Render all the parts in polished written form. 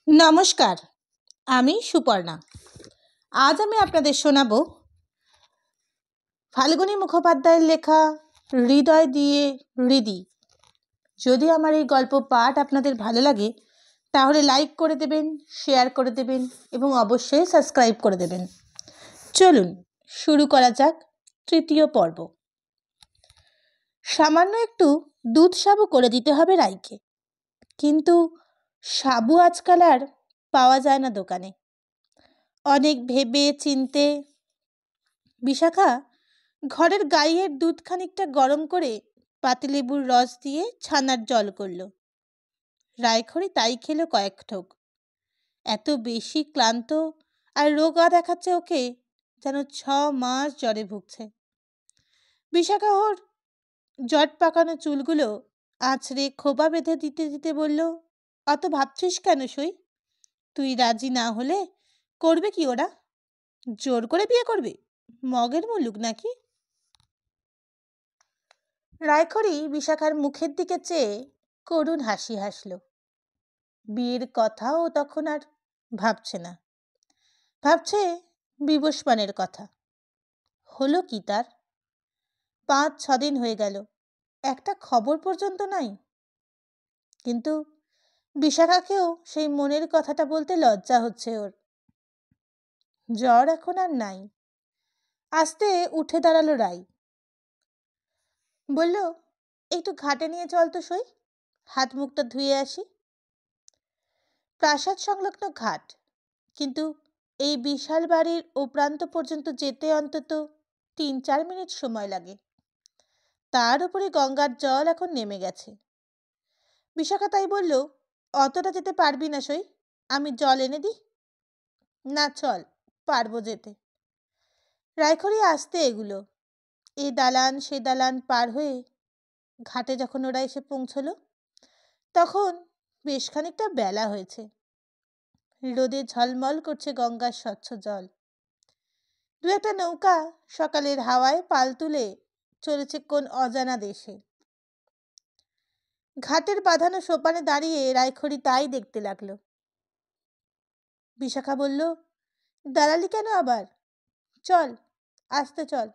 নমস্কার, আমি সুপর্ণা। আজ আমি আপনাদের শোনাব ফাল্গুনী মুখোপাধ্যায়ের লেখা হৃদয় দিয়ে হৃদি। যদি আমার এই গল্প পাঠ আপনাদের ভালো লাগে তাহলে লাইক করে দেবেন, শেয়ার করে দেবেন এবং অবশ্যই সাবস্ক্রাইব করে দেবেন। চলুন শুরু করা যাক তৃতীয় পর্ব। সামান্য একটু দুধ সাবু করে দিতে হবে রাইকে, কিন্তু সাবু আজকাল আর পাওয়া যায় না দোকানে। অনেক ভেবে চিনতে বিশাখা ঘরের গাইয়ের দুধ খানিকটা গরম করে পাতিলেবুর রস দিয়ে ছানার জল করল। রায়খড়ি তাই খেলো কয়েক ঠোক। এত বেশি ক্লান্ত আর রোগা দেখাচ্ছে ওকে, যেন 6 মাস জ্বরে ভুগছে। বিশাখা ওর জট পাকানো চুলগুলো আঁচড়ে খোপা বেঁধে দিতে দিতে বলল, অত ভাবছিস কেন সই? তুই রাজি না হলে করবে কি ওরা? জোর করে বিয়ে করবে? মগের মুলুক নাকি? রায়খড়ি বিশাখার মুখের দিকে চেয়ে করুণ হাসি হাসল। বিয়ের কথাও তখন আর ভাবছে না, ভাবছে বিবস্বানের কথা। হলো কি তার? 5-6 দিন হয়ে গেল, একটা খবর পর্যন্ত নাই। কিন্তু বিশাখাকেও সেই মনের কথাটা বলতে লজ্জা হচ্ছে ওর। জ্বর এখন আর নাই। আস্তে উঠে দাঁড়ালো রাই। বলল, একটু ঘাটে নিয়ে চল তো সই, হাত মুখটা ধুয়ে আসি। প্রাসাদ সংলগ্ন ঘাট, কিন্তু এই বিশাল বাড়ির ও প্রান্ত পর্যন্ত যেতে অন্তত 3-4 মিনিট সময় লাগে। তার উপরে গঙ্গার জল এখন নেমে গেছে। বিশাখা তাই বলল, অতটা যেতে পারবি না সই, আমি জল এনে দিই। না চল, পারবো যেতে। রায়খড়ি আসতে এগুলো, এ দালান সে দালান পার হয়ে ঘাটে যখন ওরা এসে পৌঁছলো তখন বেশ খানিকটা বেলা হয়েছে। রোদে ঝলমল করছে গঙ্গার স্বচ্ছ জল। দু একটা নৌকা সকালের হাওয়ায় পাল তুলে চলেছে কোন অজানা দেশে। ঘাটের বাঁধানো সোপানে দাঁড়িয়ে রায়খড়ি তাই দেখতে লাগলো। বিশাখা বলল, দাঁড়ালি কেন আবার? চল, আসতে চল।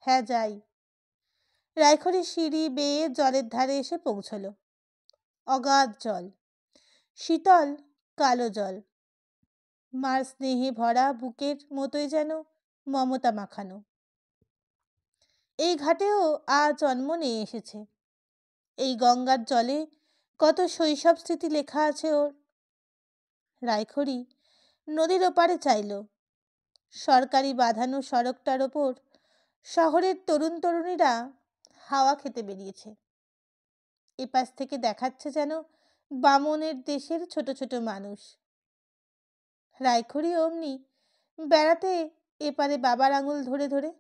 হ্যাঁ যাই। রায়খড়ি সিঁড়ি বেয়ে জলের ধারে এসে পৌঁছলো। অগাধ জল, শীতল কালো জল, মার স্নেহে ভরা বুকের মতোই যেন মমতা মাখানো। এই ঘাটেও আজ জন্ম নিয়ে এসেছে। এই গঙ্গার জলে কত শৈশব স্মৃতি লেখা আছে ওর। রায়খড়ি নদীর ওপারে চাইল। সরকারি বাঁধানো সড়কটার ওপর শহরের তরুণ তরুণীরা হাওয়া খেতে বেরিয়েছে। এপাশ থেকে দেখাচ্ছে যেন বামনের দেশের ছোট ছোট মানুষ। রায়খড়ি অমনি বেড়াতে এপারে বাবার আঙুল ধরে ধরে।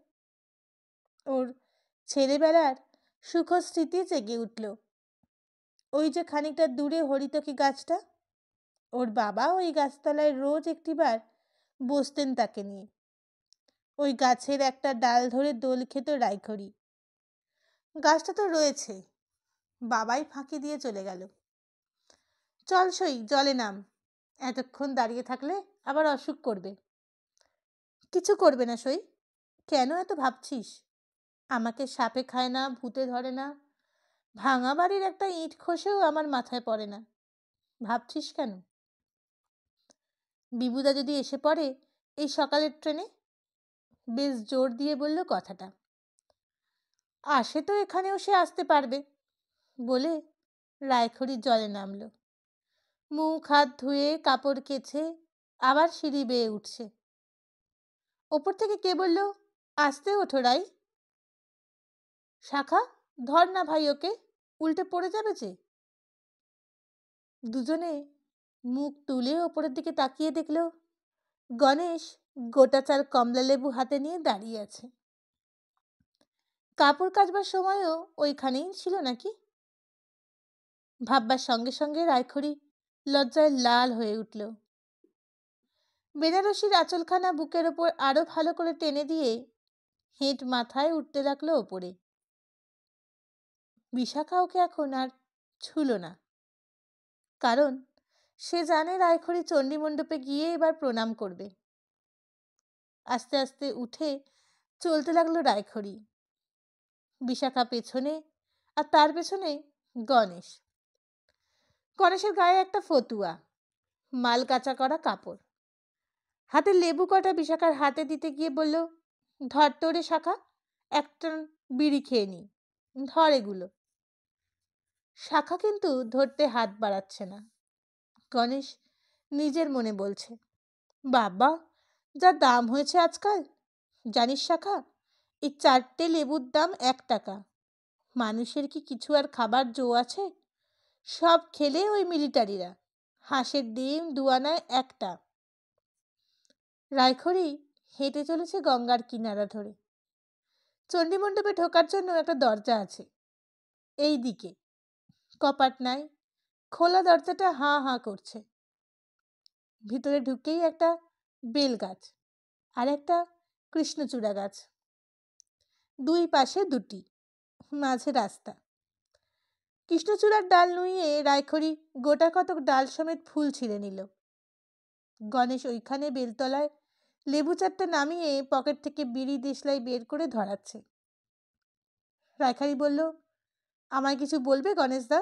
ওর ছেলেবেলার সুখ স্মৃতি জেগে উঠল। ওই যে খানিকটা দূরে হরিতকি গাছটা, ওর বাবা ওই গাছতলায় রোজ একটিবার বসতেন তাকে নিয়ে। ওই গাছের একটা ডাল ধরে দোল খেত রায়খড়ি। গাছটা তো রয়েছে, বাবাই ফাঁকি দিয়ে চলে গেল। চল সই, জলে নাম। এতক্ষণ দাঁড়িয়ে থাকলে আবার অসুখ করবে। কিছু করবে না সই। কেন এত ভাবছিস? আমাকে সাপে খায় না, ভূতে ধরে না, ভাঙা বাড়ির একটা ইট খসেও আমার মাথায় পড়ে না। ভাবছিস কেন? বিবুদা যদি এসে পড়ে এই সকালের ট্রেনে? বেশ জোর দিয়ে বলল কথাটা। আসে তো এখানেও সে আসতে পারবে বলে রায়খড়ি জলে নামলো। মুখ হাত ধুয়ে কাপড় কেচে আবার সিঁড়ি বেয়ে উঠছে। ওপর থেকে কে বলল, আসতে ওঠো রাই। শাখা, ধর না ভাই ওকে, উল্টে পড়ে যাবে যে। দুজনে মুখ তুলে ওপরের দিকে তাকিয়ে দেখল গণেশ গোটা 4 কমলা লেবু হাতে নিয়ে দাঁড়িয়ে আছে। কাপড় কাচবার সময়ও ওইখানেই ছিল নাকি? ভাববার সঙ্গে সঙ্গে রায়খড়ি লজ্জায় লাল হয়ে উঠল। বেনারসির আঁচলখানা বুকের ওপর আরো ভালো করে টেনে দিয়ে হেঁট মাথায় উঠতে লাগলো ওপরে। বিশাখা ওকে এখন আর ছুলো না, কারণ সে জানে রায়খড়ি চণ্ডীমণ্ডপে গিয়ে এবার প্রণাম করবে। আস্তে আস্তে উঠে চলতে লাগলো রায়খড়ি। বিশাখা পেছনে, আর তার পেছনে গণেশ। গণেশের গায়ে একটা ফতুয়া, মাল কাঁচা করা কাপড়, হাতে লেবু কটা বিশাখার হাতে দিতে গিয়ে বলল, ধর তোরে শাখা, একটা বিড়ি খেয়ে নি, ধর এগুলো। শাখা কিন্তু ধরতে হাত বাড়াচ্ছে না। গণেশ নিজের মনে বলছে, বাবা যা দাম হয়েছে আজকাল, জানিস শাখা, এই 4টে লেবুর দাম 1 টাকা। মানুষের কি কিছু আর খাবার জো আছে? সব খেলে ওই মিলিটারিরা। হাঁসের ডিম 2 আনায় 1টা। রায়খড়ি হেঁটে চলেছে গঙ্গার কিনারা ধরে। চণ্ডীমণ্ডপে ঢোকার জন্য একটা দরজা আছে এই দিকে, কপাট নাই, খোলা দরজাটা হাঁ হাঁ করছে। ভিতরে ঢুকেই একটা বেল গাছ আর একটা কৃষ্ণচূড়া গাছ, 2 পাশে 2টি, মাঝে রাস্তা। কৃষ্ণচূড়ার ডাল নুইয়ে রায়খড়ি গোটা কতক ডাল সমেত ফুল ছিঁড়ে নিল। গণেশ ওইখানে বেলতলায় লেবু 4টা নামিয়ে পকেট থেকে বিড়ি দেশলাই বের করে ধরাচ্ছে। রায়খড়ি বলল, আমায় কিছু বলবে গণেশদা?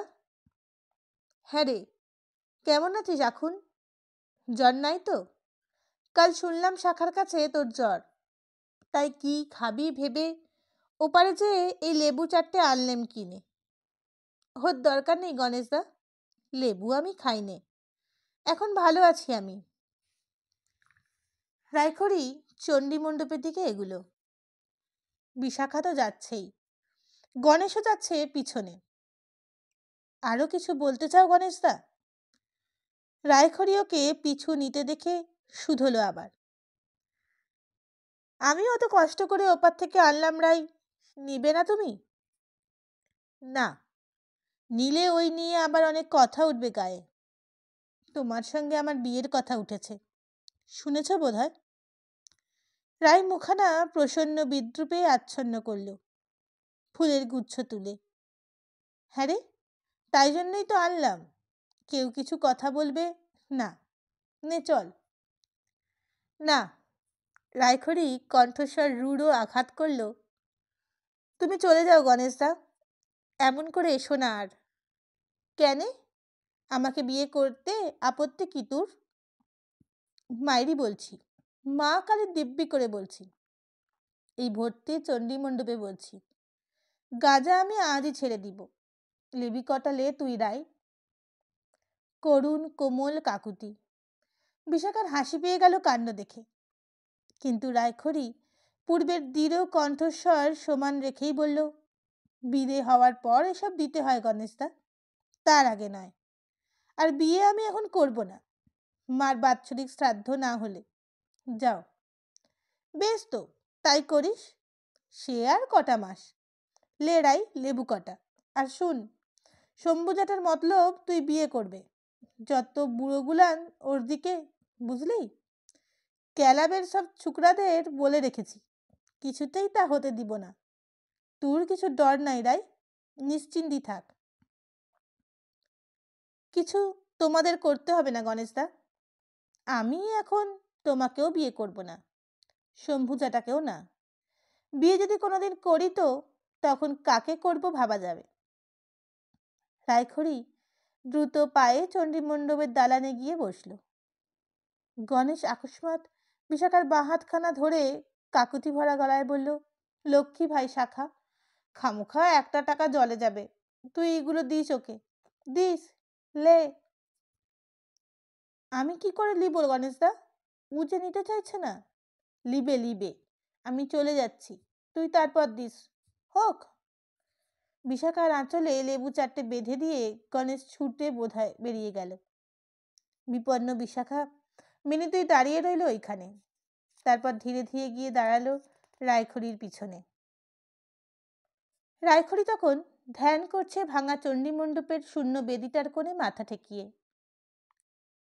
হ্যাঁ রে, কেমন আছিস এখন? জ্বর নাই তো? কাল শুনলাম শাখার কাছে তোর জ্বর, তাই কি খাবি ভেবে ওপারে যে এই লেবু 4টে আনলেম কিনে। ওর দরকার নেই গণেশদা, লেবু আমি খাই নে, এখন ভালো আছি আমি। রায়খড়ি চণ্ডীমণ্ডপের দিকে এগুলো। বিশাখা তো যাচ্ছেই, গণেশও যাচ্ছে পিছনে। আরও কিছু বলতে চাও গণেশদা? রায়খড়ি ওকে পিছু নিতে দেখে শুধলো আবার। আমি অত কষ্ট করে ওপার থেকে আনলাম রাই, নিবে না তুমি? না, নিলে ওই নিয়ে আবার অনেক কথা উঠবে গায়ে। তোমার সঙ্গে আমার বিয়ের কথা উঠেছে, শুনেছ বোধহয়? রায় মুখানা প্রসন্ন বিদ্রুপে আচ্ছন্ন করল, ফুলের গুচ্ছ তুলে। হ্যাঁ রে, তাই জন্যই তো আনলাম। কেউ কিছু কথা বলবে না, নে চল। না। রায়খড়ি কণ্ঠস্বর রূঢ় আঘাত করল, তুমি চলে যাও গণেশদা, এমন করে এসো না আর। কেনে? আমাকে বিয়ে করতে আপত্তি কি তোর? মায়েরই বলছি, মা কালী দিব্যি করে বলছি, এই ভর্তি চণ্ডীমণ্ডপে বলছি। গাজা আমি আজই ছেড়ে দিব, লেবি কটা লে তুই রায়। করুণ কোমল কাকুতি। বিশাখার হাসি পেয়ে গেল কাণ্ড দেখে, কিন্তু রায়খড়ি পূর্বের দৃঢ় কণ্ঠস্বর সমান রেখেই বলল, বিয়ে হওয়ার পর এসব দিতে হয় গণেশদা, তার আগে নয়। আর বিয়ে আমি এখন করব না, মার বাৎসরিক শ্রাদ্ধ না হলে। যাও। বেশ তো, তাই করিস, সে আর কটা মাস। লে রাই লেবু কটা। আর শুন, শম্ভুজাটার মতলব তুই বিয়ে করবে, যত বুড়োগুলান ওর দিকে, বুঝলি? ক্যালাবের সব ছুকরাদের বলে রেখেছি, কিছুতেই তা হতে দিব না। তোর কিছু ডর নাই রাই, নিশ্চিন্তি থাক। কিছু তোমাদের করতে হবে না গণেশদা, আমি এখন তোমাকেও বিয়ে করব না, শম্ভুজাটাকেও না। বিয়ে যদি কোনোদিন করি তো তখন কাকে করব ভাবা যাবে। রায়খড়ি দ্রুত পায়ে চণ্ডীমণ্ডপের দালানে গিয়ে বসল। গণেশ আকস্মাৎ বিশাখার বাঁ হাতখানা ধরে কাকুতি ভরা গলায় বলল, লক্ষ্মী ভাই শাখা, খামোখা 1টা টাকা জলে যাবে, তুই এগুলো দিস ওকে, দিস, লে। আমি কি করে লিব গণেশদা? ও যে নিতে চাইছে না। লিবে লিবে, আমি চলে যাচ্ছি, তুই তারপর দিস, হোক। বিশাখার আঁচলে লেবু 4টে বেঁধে দিয়ে গণেশ ছুটে বোধহয় বেরিয়ে গেল। বিপন্ন বিশাখা মিনিটেই দাঁড়িয়ে রইল ওইখানে, তারপর ধীরে ধীরে গিয়ে দাঁড়ালো রায়খড়ির পিছনে। রায়খড়ি তখন ধ্যান করছে ভাঙা চণ্ডীমণ্ডপের শূন্য বেদিটার কোণে মাথা ঠেকিয়ে।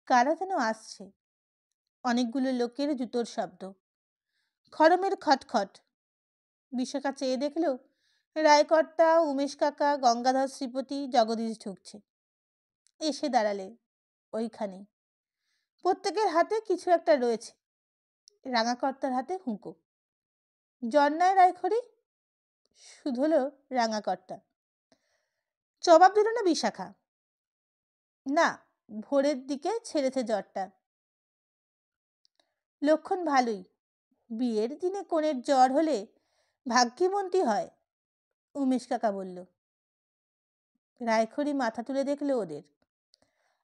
কারা যেন আসছে, অনেকগুলো লোকের জুতোর শব্দ, খড়মের খটখট। বিশাখা চেয়ে দেখল রায়কর্তা, উমেশ কাকা, গঙ্গাধর শ্রীপতি, জগদীশ ঢুকছে। এসে দাঁড়ালে ওইখানে। প্রত্যেকের হাতে কিছু একটা রয়েছে। রাঙাকর্তার হাতে হুঁকো। জ্বর নয় রায়খড়ি? শুধলো রাঙাকর্তা। জবাব দিল না বিশাখা। না, ভোরের দিকে ছেড়েছে জ্বরটা। লক্ষণ ভালোই। বিয়ের দিনে কনের জ্বর হলে ভাগ্যবন্তী হয়, উমেশ কাকা বলল। রায়খড়ি মাথা তুলে দেখল ওদের।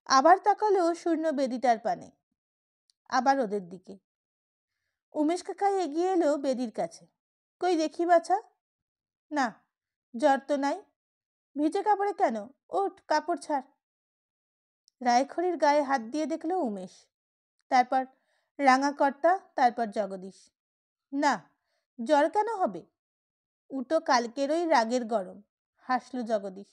আবার তাকালো শূন্য বেদিটার পানে। আবার ওদের দিকে। উমেশ কাকা এগিয়ে এলো বেদির কাছে। কই দেখি বাছা। না, জ্বর তো নাই। ভিজে কাপড়ে কেন? ওঠ, কাপড় ছাড়। রায়খড়ির গায়ে হাত দিয়ে দেখল উমেশ, তারপর রাঙাকর্তা, তারপর জগদীশ। না, জ্বর কেন হবে? উটো কালকেরই রাগের গরম, হাসল জগদীশ।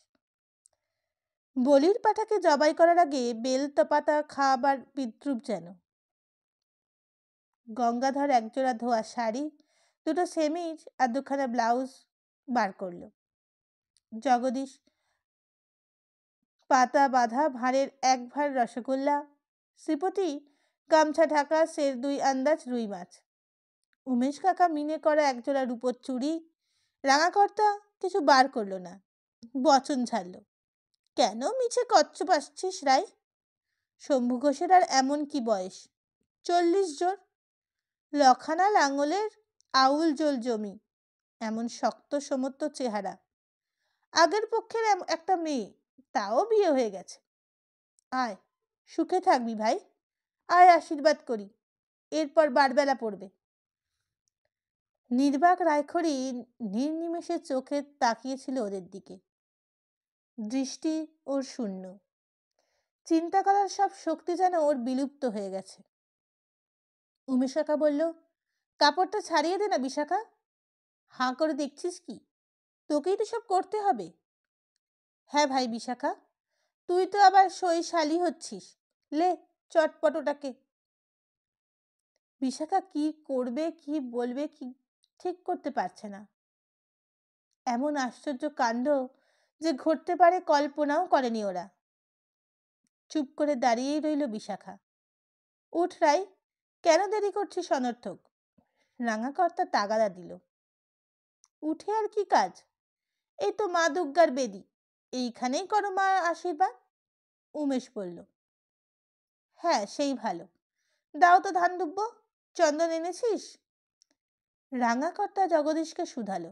বলির পাঠাকে জবাই করার আগে বেলতা পাতা খাওয়াবার বিদ্রুপ যেন। গঙ্গাধর একজোড়া ধোয়া শাড়ি, দুটো সেমিজ আর দুখানা ব্লাউজ বার করল। জগদীশ পাতা বাঁধা ভাঁড়ের এক ভাঁড় রসগোল্লা, শ্রীপতি গামছা ঢাকা সের 2 আন্দাজ রুই মাছ। উমেশ কাকা মিনে করা একজোড়া রূপোর চুড়ি। রাঙাকর্তা কিছু বার করল না, বচন ছাড়ল। কেন মিছে কচ্ছপ আসছিস রাই? শম্ভু ঘোষের আর এমন কি বয়স? 40 জোর। লখানা লাঙলের আউল জোল জমি, এমন শক্ত সমর্থ চেহারা। আগের পক্ষের একটা মেয়ে, তাও বিয়ে হয়ে গেছে। আয়, সুখে থাকবি ভাই। আয়, আশীর্বাদ করি। এরপর বারবেলা পড়বে। নির্বাক রায়খড়ি নির্নিমেষে চোখে তাকিয়েছিল ওদের দিকে। দৃষ্টি ওর শূন্য। চিন্তা করার সব শক্তি যেন ওর বিলুপ্ত হয়ে গেছে। উমেশ কাকা বলল, কাপড়টা ছাড়িয়ে দে না বিশাখা। হাঁ করে দেখছিস কি? তোকেই তো সব করতে হবে। হ্যাঁ ভাই বিশাখা, তুই তো আবার সই শালি হচ্ছিস। লে, চটপট ওটাকে। বিশাখা কি করবে কি বলবে কি ঠিক করতে পারছে না। এমন আশ্চর্য কাণ্ড যে ঘটতে পারে কল্পনাও করেনি ওরা। চুপ করে দাঁড়িয়েই রইল বিশাখা। উঠ রাই, কেন দেরি করছিস অনর্থক? রাঙাকর্তা তাগাদা দিল। উঠে আর কি কাজ? এই তো মা দুর্গার বেদি, এইখানেই করো মা আশীর্বাদ। উমেশ বলল। হ্যাঁ, সেই ভালো। দাও তো ধান দুব্ব। চন্দন এনেছিস? রাঙাকর্তা জগদীশকে শুধালো।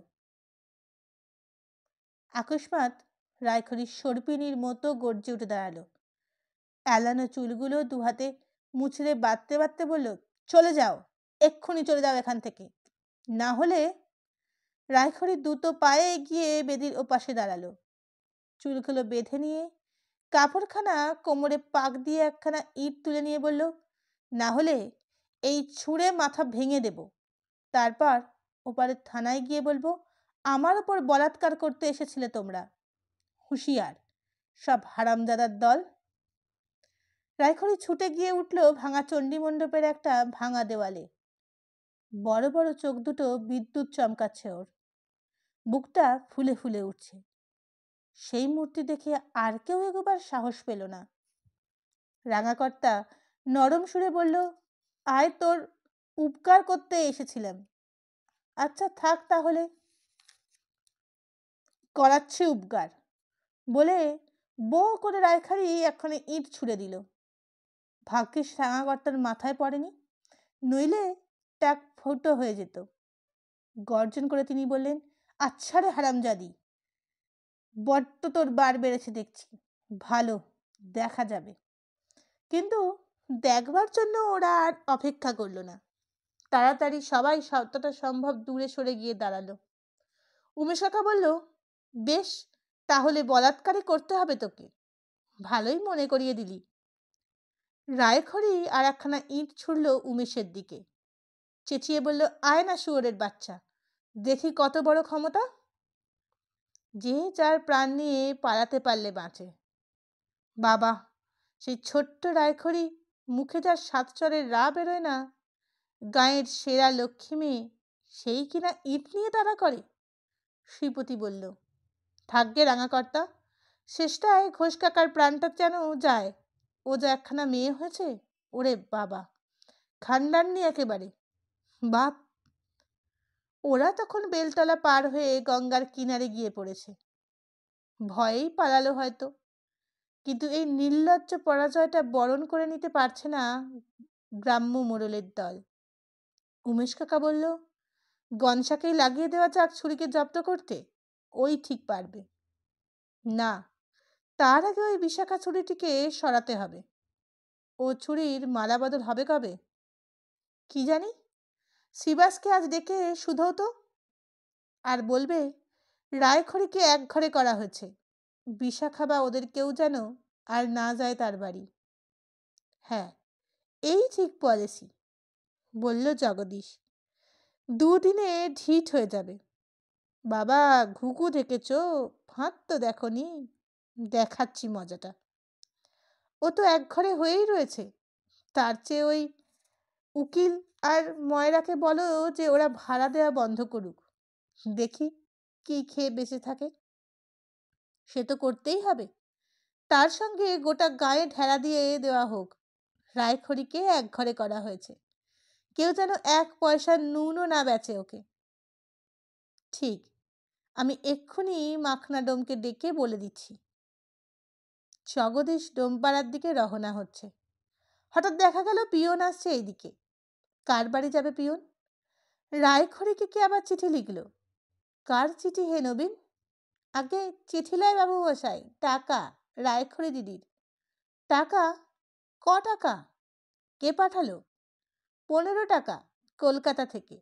আকস্মাৎ রায়খড়ির সর্পিনীর মতো গর্জে উঠে দাঁড়ালো। এলানো চুলগুলো দুহাতে মুচড়ে বাঁধতে বাঁধতে বলল, চলে যাও, এক্ষুনি চলে যাও এখান থেকে, না হলে। রায়খড়ি দ্রুত পায়ে এগিয়ে বেদির ওপাশে দাঁড়ালো। চুলগুলো বেঁধে নিয়ে কাপড়খানা কোমরে পাক দিয়ে একখানা ইট তুলে নিয়ে বলল, না হলে এই ছুঁড়ে মাথা ভেঙে দেব। তারপর ওপারের থানায় গিয়ে বলবো আমার ওপর বলাৎকার করতে এসেছিলে তোমরা। হুঁশিয়ার, সব হারামজাদার দল। রায়খড়ি ছুটে গিয়ে উঠল ভাঙা চণ্ডী মণ্ডপের একটা ভাঙা দেওয়ালে। বড় বড় চোখ দুটো বিদ্যুৎ চমকাচ্ছে ওর। বুকটা ফুলে ফুলে উঠছে। সেই মূর্তি দেখে আর কেউ এগোবার সাহস পেল না। রাঙাকর্তা নরম সুরে বলল, আয়, তোর উপকার করতে এসেছিলাম। আচ্ছা থাক তাহলে, করাচ্ছে উপকার বলে বো করে রায়খড়ি একখানে ইট ছুঁড়ে দিল। ভাগ্যিস রাঙাকর্তার মাথায় পড়েনি, নইলে টাক ফুটো হয়ে যেত। গর্জন করে তিনি বললেন, আচ্ছা রে হারামজাদি, বড্ড তোর বার বেড়েছে দেখছি। ভালো, দেখা যাবে। কিন্তু দেখবার জন্য ওরা আর অপেক্ষা করলো না। তাড়াতাড়ি সবাই যতটা সম্ভব দূরে সরে গিয়ে দাঁড়ালো। উমেশ কাকা বলল, বেশ, তাহলে বলাৎকারই করতে হবে তোকে। ভালোই মনে করিয়ে দিলি। রায়খড়ি আর একখানা ইট ছুড়ল উমেশের দিকে। চেঁচিয়ে বলল, আয় না শুয়োরের বাচ্চা, দেখি কত বড় ক্ষমতা। যে যার প্রাণ নিয়ে পালাতে পারলে বাঁচে। বাবা, সেই ছোট্ট রায়খড়ি, মুখে যার 7 চরের রা বেরোয় না, গাঁয়ের সেরা লক্ষ্মী মেয়ে, সেই কিনা ইট নিয়ে তাড়া করে। শ্রীপতি বলল, থাকবে রাঙাকর্তা, শেষটায় ঘোষ কাকার প্রাণটা যেন যায়। ও যা একখানা মেয়ে হয়েছে, ওরে বাবা, খানদানি একেবারে। বাপ! ওরা তখন বেলতলা পার হয়ে গঙ্গার কিনারে গিয়ে পড়েছে। ভয়েই পালালো হয়তো। কিন্তু এই নির্লজ্জ পরাজয়টা বরণ করে নিতে পারছে না গ্রাম্য মোড়লের দল। উমেশ কাকা বলল, গনসাকেই লাগিয়ে দেওয়া যাক ছুরিকে জব্দ করতে, ওই ঠিক পারবে। না, তার আগে ওই বিশাখা ছুরিটিকে সরাতে হবে। ও ছুরির মালা বদল হবে কবে? কি জানি। শিবাসকে আজ ডেকে শুধো তো, আর বলবে রায়খড়িকে এক ঘরে করা হয়েছে। বিশাখা বা ওদের কেউ যেন আর না যায় তার বাড়ি। হ্যাঁ, এই ঠিক পলিসি, বলল জগদীশ। দুদিনে ঢিট হয়ে যাবে। বাবা, ঘুঘু দেখেছ? ফাঁদ তো দেখনি? দেখাচ্ছি মজাটা। ও তো এক ঘরে হয়েই রয়েছে। তার চেয়ে ওই উকিল আর ময়রাকে বলো যে ওরা ভাড়া দেওয়া বন্ধ করুক, দেখি কি খেয়ে বেঁচে থাকে। সে তো করতেই হবে। তার সঙ্গে গোটা গায়ে ঢেলা দিয়ে দেওয়া হোক, রায়খড়িকে এক ঘরে করা হয়েছে। কেউ যেন এক পয়সা নুনও না বেচে ওকে। ঠিক, আমি এক্ষুনি মাখনা ডোমকে ডেকে বলে দিচ্ছি। জগদীশ ডোমপাড়ার দিকে রওনা হচ্ছে। হঠাৎ দেখা গেল পিয়ন আসছে এইদিকে। কার বাড়ি যাবে পিয়ন? রায়খড়িকে কি আবার চিঠি লিখল? কার চিঠি হে নবীন? আগে চিঠি লয় বাবু মশাই, টাকা, রায়খড়ি দিদির। টাকা? ক টাকা? কে পাঠালো? 15 টাকা, কলকাতা থেকে।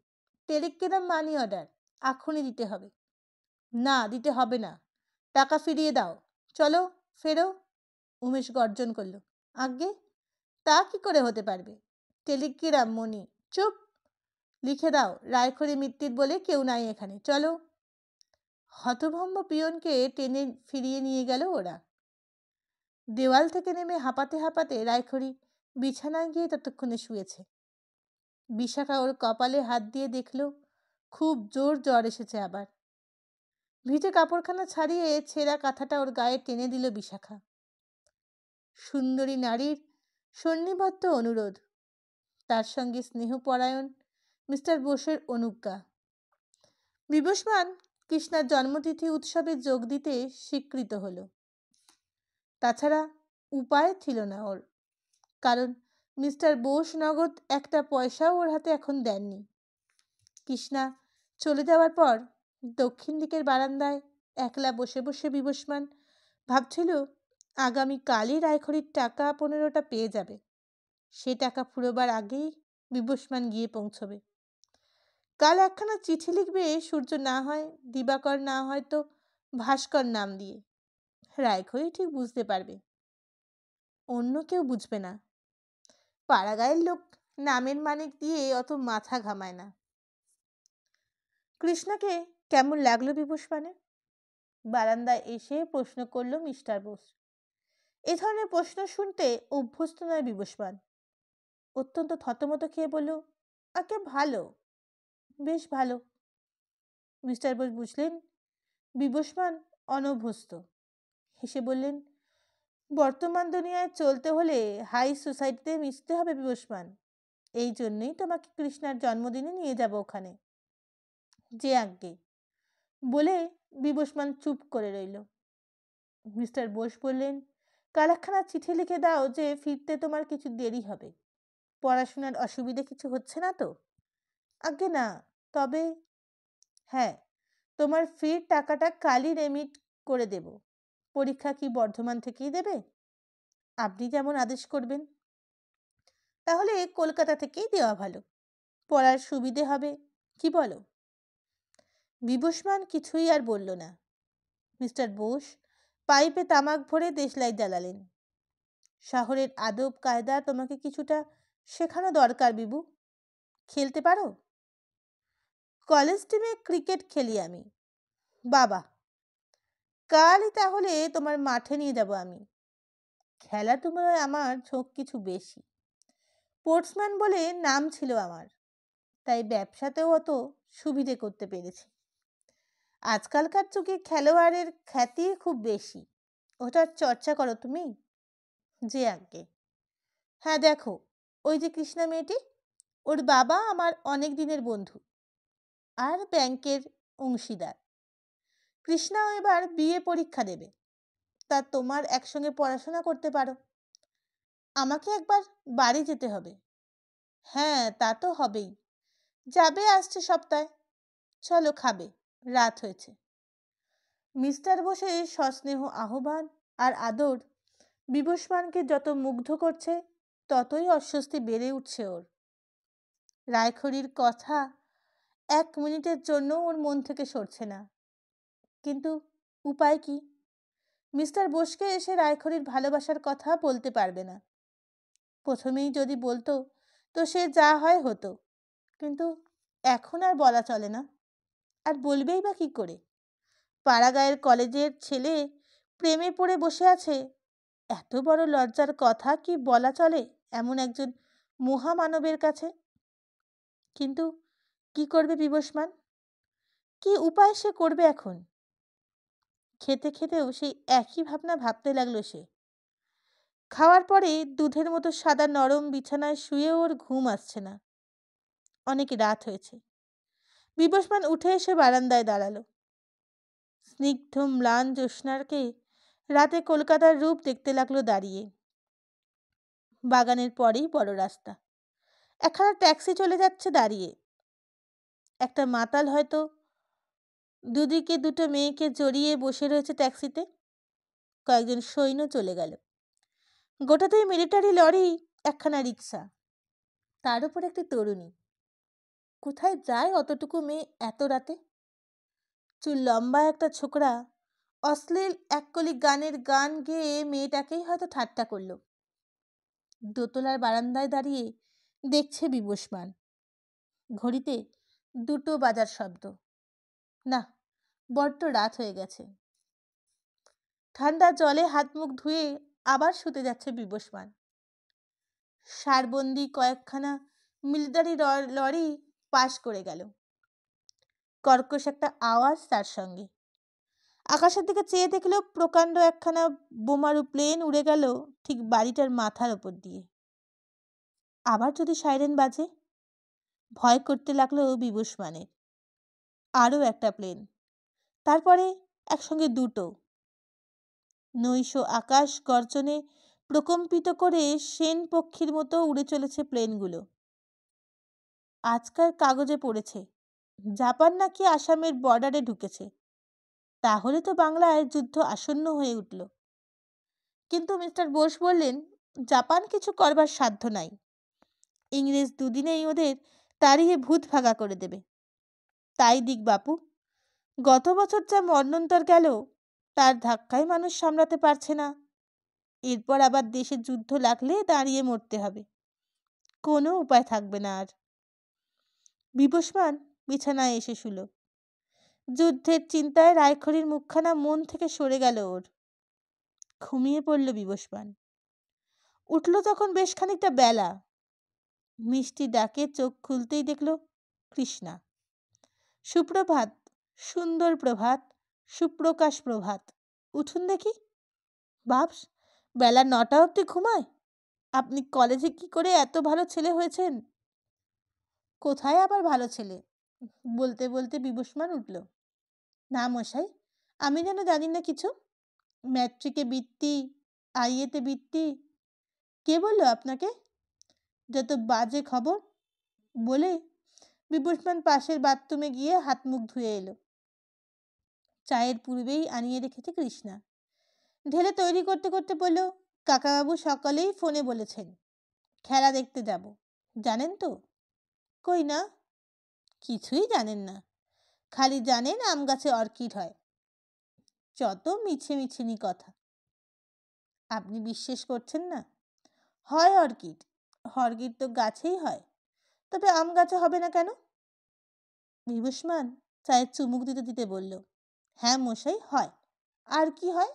টেলিগ্রাম মানি অর্ডার, এখনই দিতে হবে। না, দিতে হবে না, টাকা ফিরিয়ে দাও। চলো, ফেরো। উমেশ গর্জন করল। আজ্ঞে, তা কি করে হতে পারবে? টেলিগ্রাম মনি। চুপ! লিখে দাও, রায়খড়ি মিত্তির বলে কেউ নাই এখানে। চলো। হতভম্ব পিয়নকে টেনে ফিরিয়ে নিয়ে গেল ওরা। দেওয়াল থেকে নেমে হাঁপাতে হাঁপাতে রায়খড়ি বিছানায় গিয়ে ততক্ষণে শুয়েছে। বিশাখা ওর কপালে হাত দিয়ে দেখল খুব জোর জ্বর এসেছে আবার। ভিজে কাপড়খানা ছাড়িয়ে ছেঁড়া কাঁথাটা ওর গায়ে টেনে দিল বিশাখা। সুন্দরী নারীর সন্নিবদ্ধ অনুরোধ, তার সঙ্গে স্নেহপরায়ণ মিস্টার বোসের অনুজ্ঞা। বিবস্বান কৃষ্ণার জন্মতিথি উৎসবে যোগ দিতে স্বীকৃত হলো। তাছাড়া উপায় ছিল না ওর, কারণ মিস্টার বোস নগদ একটা পয়সাও ওর হাতে এখন দেননি। কৃষ্ণা চলে যাওয়ার পর দক্ষিণ দিকের বারান্দায় একলা বসে বসে বিবস্বান ভাবছিল আগামী কালই রায়খড়ির টাকা 15টা পেয়ে যাবে। সে টাকা ফুরোবার আগেই বিবস্বান গিয়ে পৌঁছবে। কাল একখানা চিঠি লিখবে সূর্য না হয় দিবাকর, না হয় তো ভাস্কর নাম দিয়ে। রায়খড়ি ঠিক বুঝতে পারবে, অন্য কেউ বুঝবে না। পাড়াগাঁয়ের লোক নামের মানিক দিয়ে অত মাথা ঘামায় না। কৃষ্ণাকে কেমন লাগলো বিবস্বানের? বারান্দায় এসে প্রশ্ন করল মিস্টার বোস। এ ধরনের প্রশ্ন শুনতে অভ্যস্ত নয় বিবস্বান। অত্যন্ত থতমত খেয়ে বলল, আগে ভালো, বেশ ভালো। মিস্টার বোস বুঝলেন বিবস্বান অনভ্যস্ত। হেসে বললেন, বর্তমান দুনিয়ায় চলতে হলে হাই সোসাইটিতে মিশতে হবে বিবস্বান। এই জন্যই তোমাকে কৃষ্ণার জন্মদিনে নিয়ে যাব ওখানে। যে আজ্ঞে, বলে বিবস্বান চুপ করে রইল। মিস্টার বোস বললেন, কাল একখানা চিঠি লিখে দাও যে ফিরতে তোমার কিছু দেরি হবে। পড়াশোনার অসুবিধে কিছু হচ্ছে না তো? আজ্ঞে না, তবে হ্যাঁ, তোমার ফির টাকাটা কালই রেমিট করে দেব। পরীক্ষা কি বর্ধমান থেকেই দেবে? আপনি যেমন আদেশ করবেন। তাহলে কলকাতা থেকেই দেওয়া ভালো, পড়ার সুবিধে হবে, কি বলো? বিবস্বান কিছুই আর বলল না। মিস্টার বোস পাইপে তামাক ভরে দেশলাই জ্বালালেন। শহরের আদব কায়দা তোমাকে কিছুটা শেখানো দরকার বিবু। খেলতে পারো? কলেজ টিমে ক্রিকেট খেলি আমি। বাবা, কালই তাহলে তোমার মাঠে নিয়ে যাব আমি। খেলাধুলায় আমার ঝোঁক কিছু বেশি। স্পোর্টসম্যান বলে নাম ছিল আমার, তাই ব্যবসাতেও অত সুবিধে করতে পেরেছি। আজকালকার যুগে খেলোয়াড়ের খ্যাতি খুব বেশি, ওটার চর্চা করো তুমি। যে আজ্ঞে। হ্যাঁ দেখো, ওই যে কৃষ্ণা মেয়েটি, ওর বাবা আমার অনেক দিনের বন্ধু আর ব্যাংকের অংশীদার। কৃষ্ণাও এবার বিএ পরীক্ষা দেবে, তা তোমার একসঙ্গে পড়াশোনা করতে পারো। আমাকে একবার বাড়ি যেতে হবে। হ্যাঁ, তা তো হবেই। যাবে আসছে সপ্তাহে। চলো, খাবে, রাত হয়েছে। মিস্টার বোসের সস্নেহ আহ্বান আর আদর বিবস্বানকে যত মুগ্ধ করছে ততই অস্বস্তি বেড়ে উঠছে ওর। রায়খড়ির কথা 1 মিনিটের জন্য ওর মন থেকে সরছে না। কিন্তু উপায় কি? মিস্টার বোসকে এসে রায়খড়ির ভালোবাসার কথা বলতে পারবে না। প্রথমেই যদি বলতো তো সে যা হয় হতো, কিন্তু এখন আর বলা চলে না। আর বলবেই বা কী করে? পাড়াগাঁয়ের কলেজের ছেলে প্রেমে পড়ে বসে আছে, এত বড় লজ্জার কথা কি বলা চলে এমন একজন মহামানবের কাছে? কিন্তু কি করবে বিবস্বান? কি উপায় সে করবে এখন? খেতে খেতেও সেই একই ভাবনা ভাবতে লাগলো সে। খাওয়ার পরে দুধের মতো সাদা নরম বিছানায় শুয়ে ওর ঘুম আসছে না। অনেক রাত হয়েছে। বিবস্বান উঠে এসে বারান্দায় দাঁড়ালো। স্নিগ্ধ ম্লান জ্যোৎস্নাকে রাতে কলকাতার রূপ দেখতে লাগলো দাঁড়িয়ে। বাগানের পরেই বড় রাস্তা। একখানা ট্যাক্সি চলে যাচ্ছে দাঁড়িয়ে। একটা মাতাল হয়তো দুদিকে দুটো মেয়েকে জড়িয়ে বসে রয়েছে ট্যাক্সিতে। কয়েকজন সৈন্য চলে গেল। গোটাতেই মিলিটারি লরি, একখানা রিক্সা, তার উপর একটি তরুণী। কোথায় যায় অতটুকু মেয়ে এত রাতে? চুল লম্বা একটা ছোকরা অশ্লীল এককলি গানের গান গেয়ে মেয়েটাকেই হয়তো ঠাট্টা করল। দোতলার বারান্দায় দাঁড়িয়ে দেখছে বিবস্বান। ঘড়িতে 2টো বাজার শব্দ। না, বড্ড রাত হয়ে গেছে। ঠান্ডা জলে হাত মুখ ধুয়ে আবার শুতে যাচ্ছে বিবস্বান। সারবন্দি কয়েকখানা মিলিটারি লরি পাশ করে গেল। কর্কশ একটা আওয়াজ তার সঙ্গে। আকাশের দিকে চেয়ে দেখলো প্রকাণ্ড একখানা বোমারু প্লেন উড়ে গেল ঠিক বাড়িটার মাথার ওপর দিয়ে। আবার যদি সাইরেন বাজে? ভয় করতে লাগলো বিবস্বানের। আরও একটা প্লেন, তারপরে একসঙ্গে 2টো। নৈশ আকাশ গর্জনে প্রকম্পিত করে সেন পক্ষীর মতো উড়ে চলেছে প্লেনগুলো। আজকাল কাগজে পড়েছে জাপান নাকি আসামের বর্ডারে ঢুকেছে। তাহলে তো বাংলায় যুদ্ধ আসন্ন হয়ে উঠল। কিন্তু মিস্টার বোস বললেন জাপান কিছু করবার সাধ্য নাই। ইংরেজ 2 দিনেই ওদের তাড়িয়ে ভূত ভাগা করে দেবে। তাই দিক বাপু। গত বছর যা মরণন্তর গেল তার ধাক্কায় মানুষ সামলাতে পারছে না। এরপর আবার দেশে যুদ্ধ লাগলে দাঁড়িয়ে মরতে হবে। কোনো উপায় থাকবে না আর। বিবস্বান বিছানায় এসে শুল। যুদ্ধের চিন্তায় রায়খড়ির মুখখানা মন থেকে সরে গেল ওর। ঘুমিয়ে পড়ল বিবস্বান। উঠল তখন বেশ খানিকটা বেলা। মিষ্টি ডাকে চোখ খুলতেই দেখল কৃষ্ণা। সুপ্রভাত, সুন্দর প্রভাত, সুপ্রকাশ প্রভাত। উঠুন দেখি। বাপস, বেলা 9টা অবধি ঘুমায়? আপনি কলেজে কি করে এত ভালো ছেলে হয়েছেন? কোথায় আবার ভালো ছেলে? বলতে বলতে বিবস্বান উঠল। না মশাই, আমি যেন জানি না কিছু। ম্যাট্রিকে বৃত্তি, আইএতে বৃত্তি। কে বললো আপনাকে? যত বাজে খবর। বলে বিবস্বান পাশের বাথরুমে গিয়ে হাত মুখ ধুয়ে এলো। চায়ের পূর্বেই আনিয়ে রেখেছে কৃষ্ণা। ঢেলে তৈরি করতে করতে বলল, কাকাবাবু সকালেই ফোনে বলেছেন খেলা দেখতে যাব। জানেন তো? কই না। কিছুই জানেন না, খালি জানেন আম গাছে অর্কিড হয়। যত মিছে মিছিনি কথা। আপনি বিশ্বাস করছেন না? হয় অর্কিড। অর্কিড তো গাছেই হয়, তবে আম গাছে হবে না কেন? বিবস্বান চায়ের চুমুক দিতে দিতে বলল, হ্যাঁ মশাই, হয়। আর কি হয়?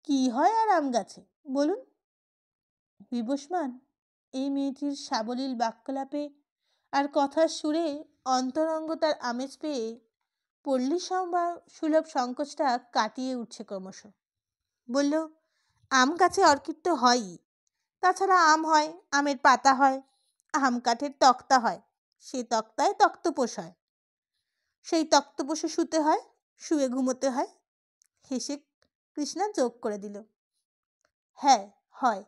কি হয় আর আম গাছে বলুন? বিবস্বান এই মেয়েটির সাবলীল বাক্যলাপে আর কথার সুরে অন্তরঙ্গতার আমেজ পেয়ে পল্লী সুলভ সংকোচটা কাটিয়ে উঠছে ক্রমশ। বলল, আম গাছে অর্কিড তো হয়ই, তাছাড়া আম হয়, আমের পাতা হয়, আম কাঠের তক্তা হয়, সেই তক্তায় তক্তপোষ হয়, সেই তক্তপোষে শুতে হয়, শুয়ে ঘুমোতে হয়। হেসে কৃষ্ণা যোগ করে দিল, হ্যাঁ হয়।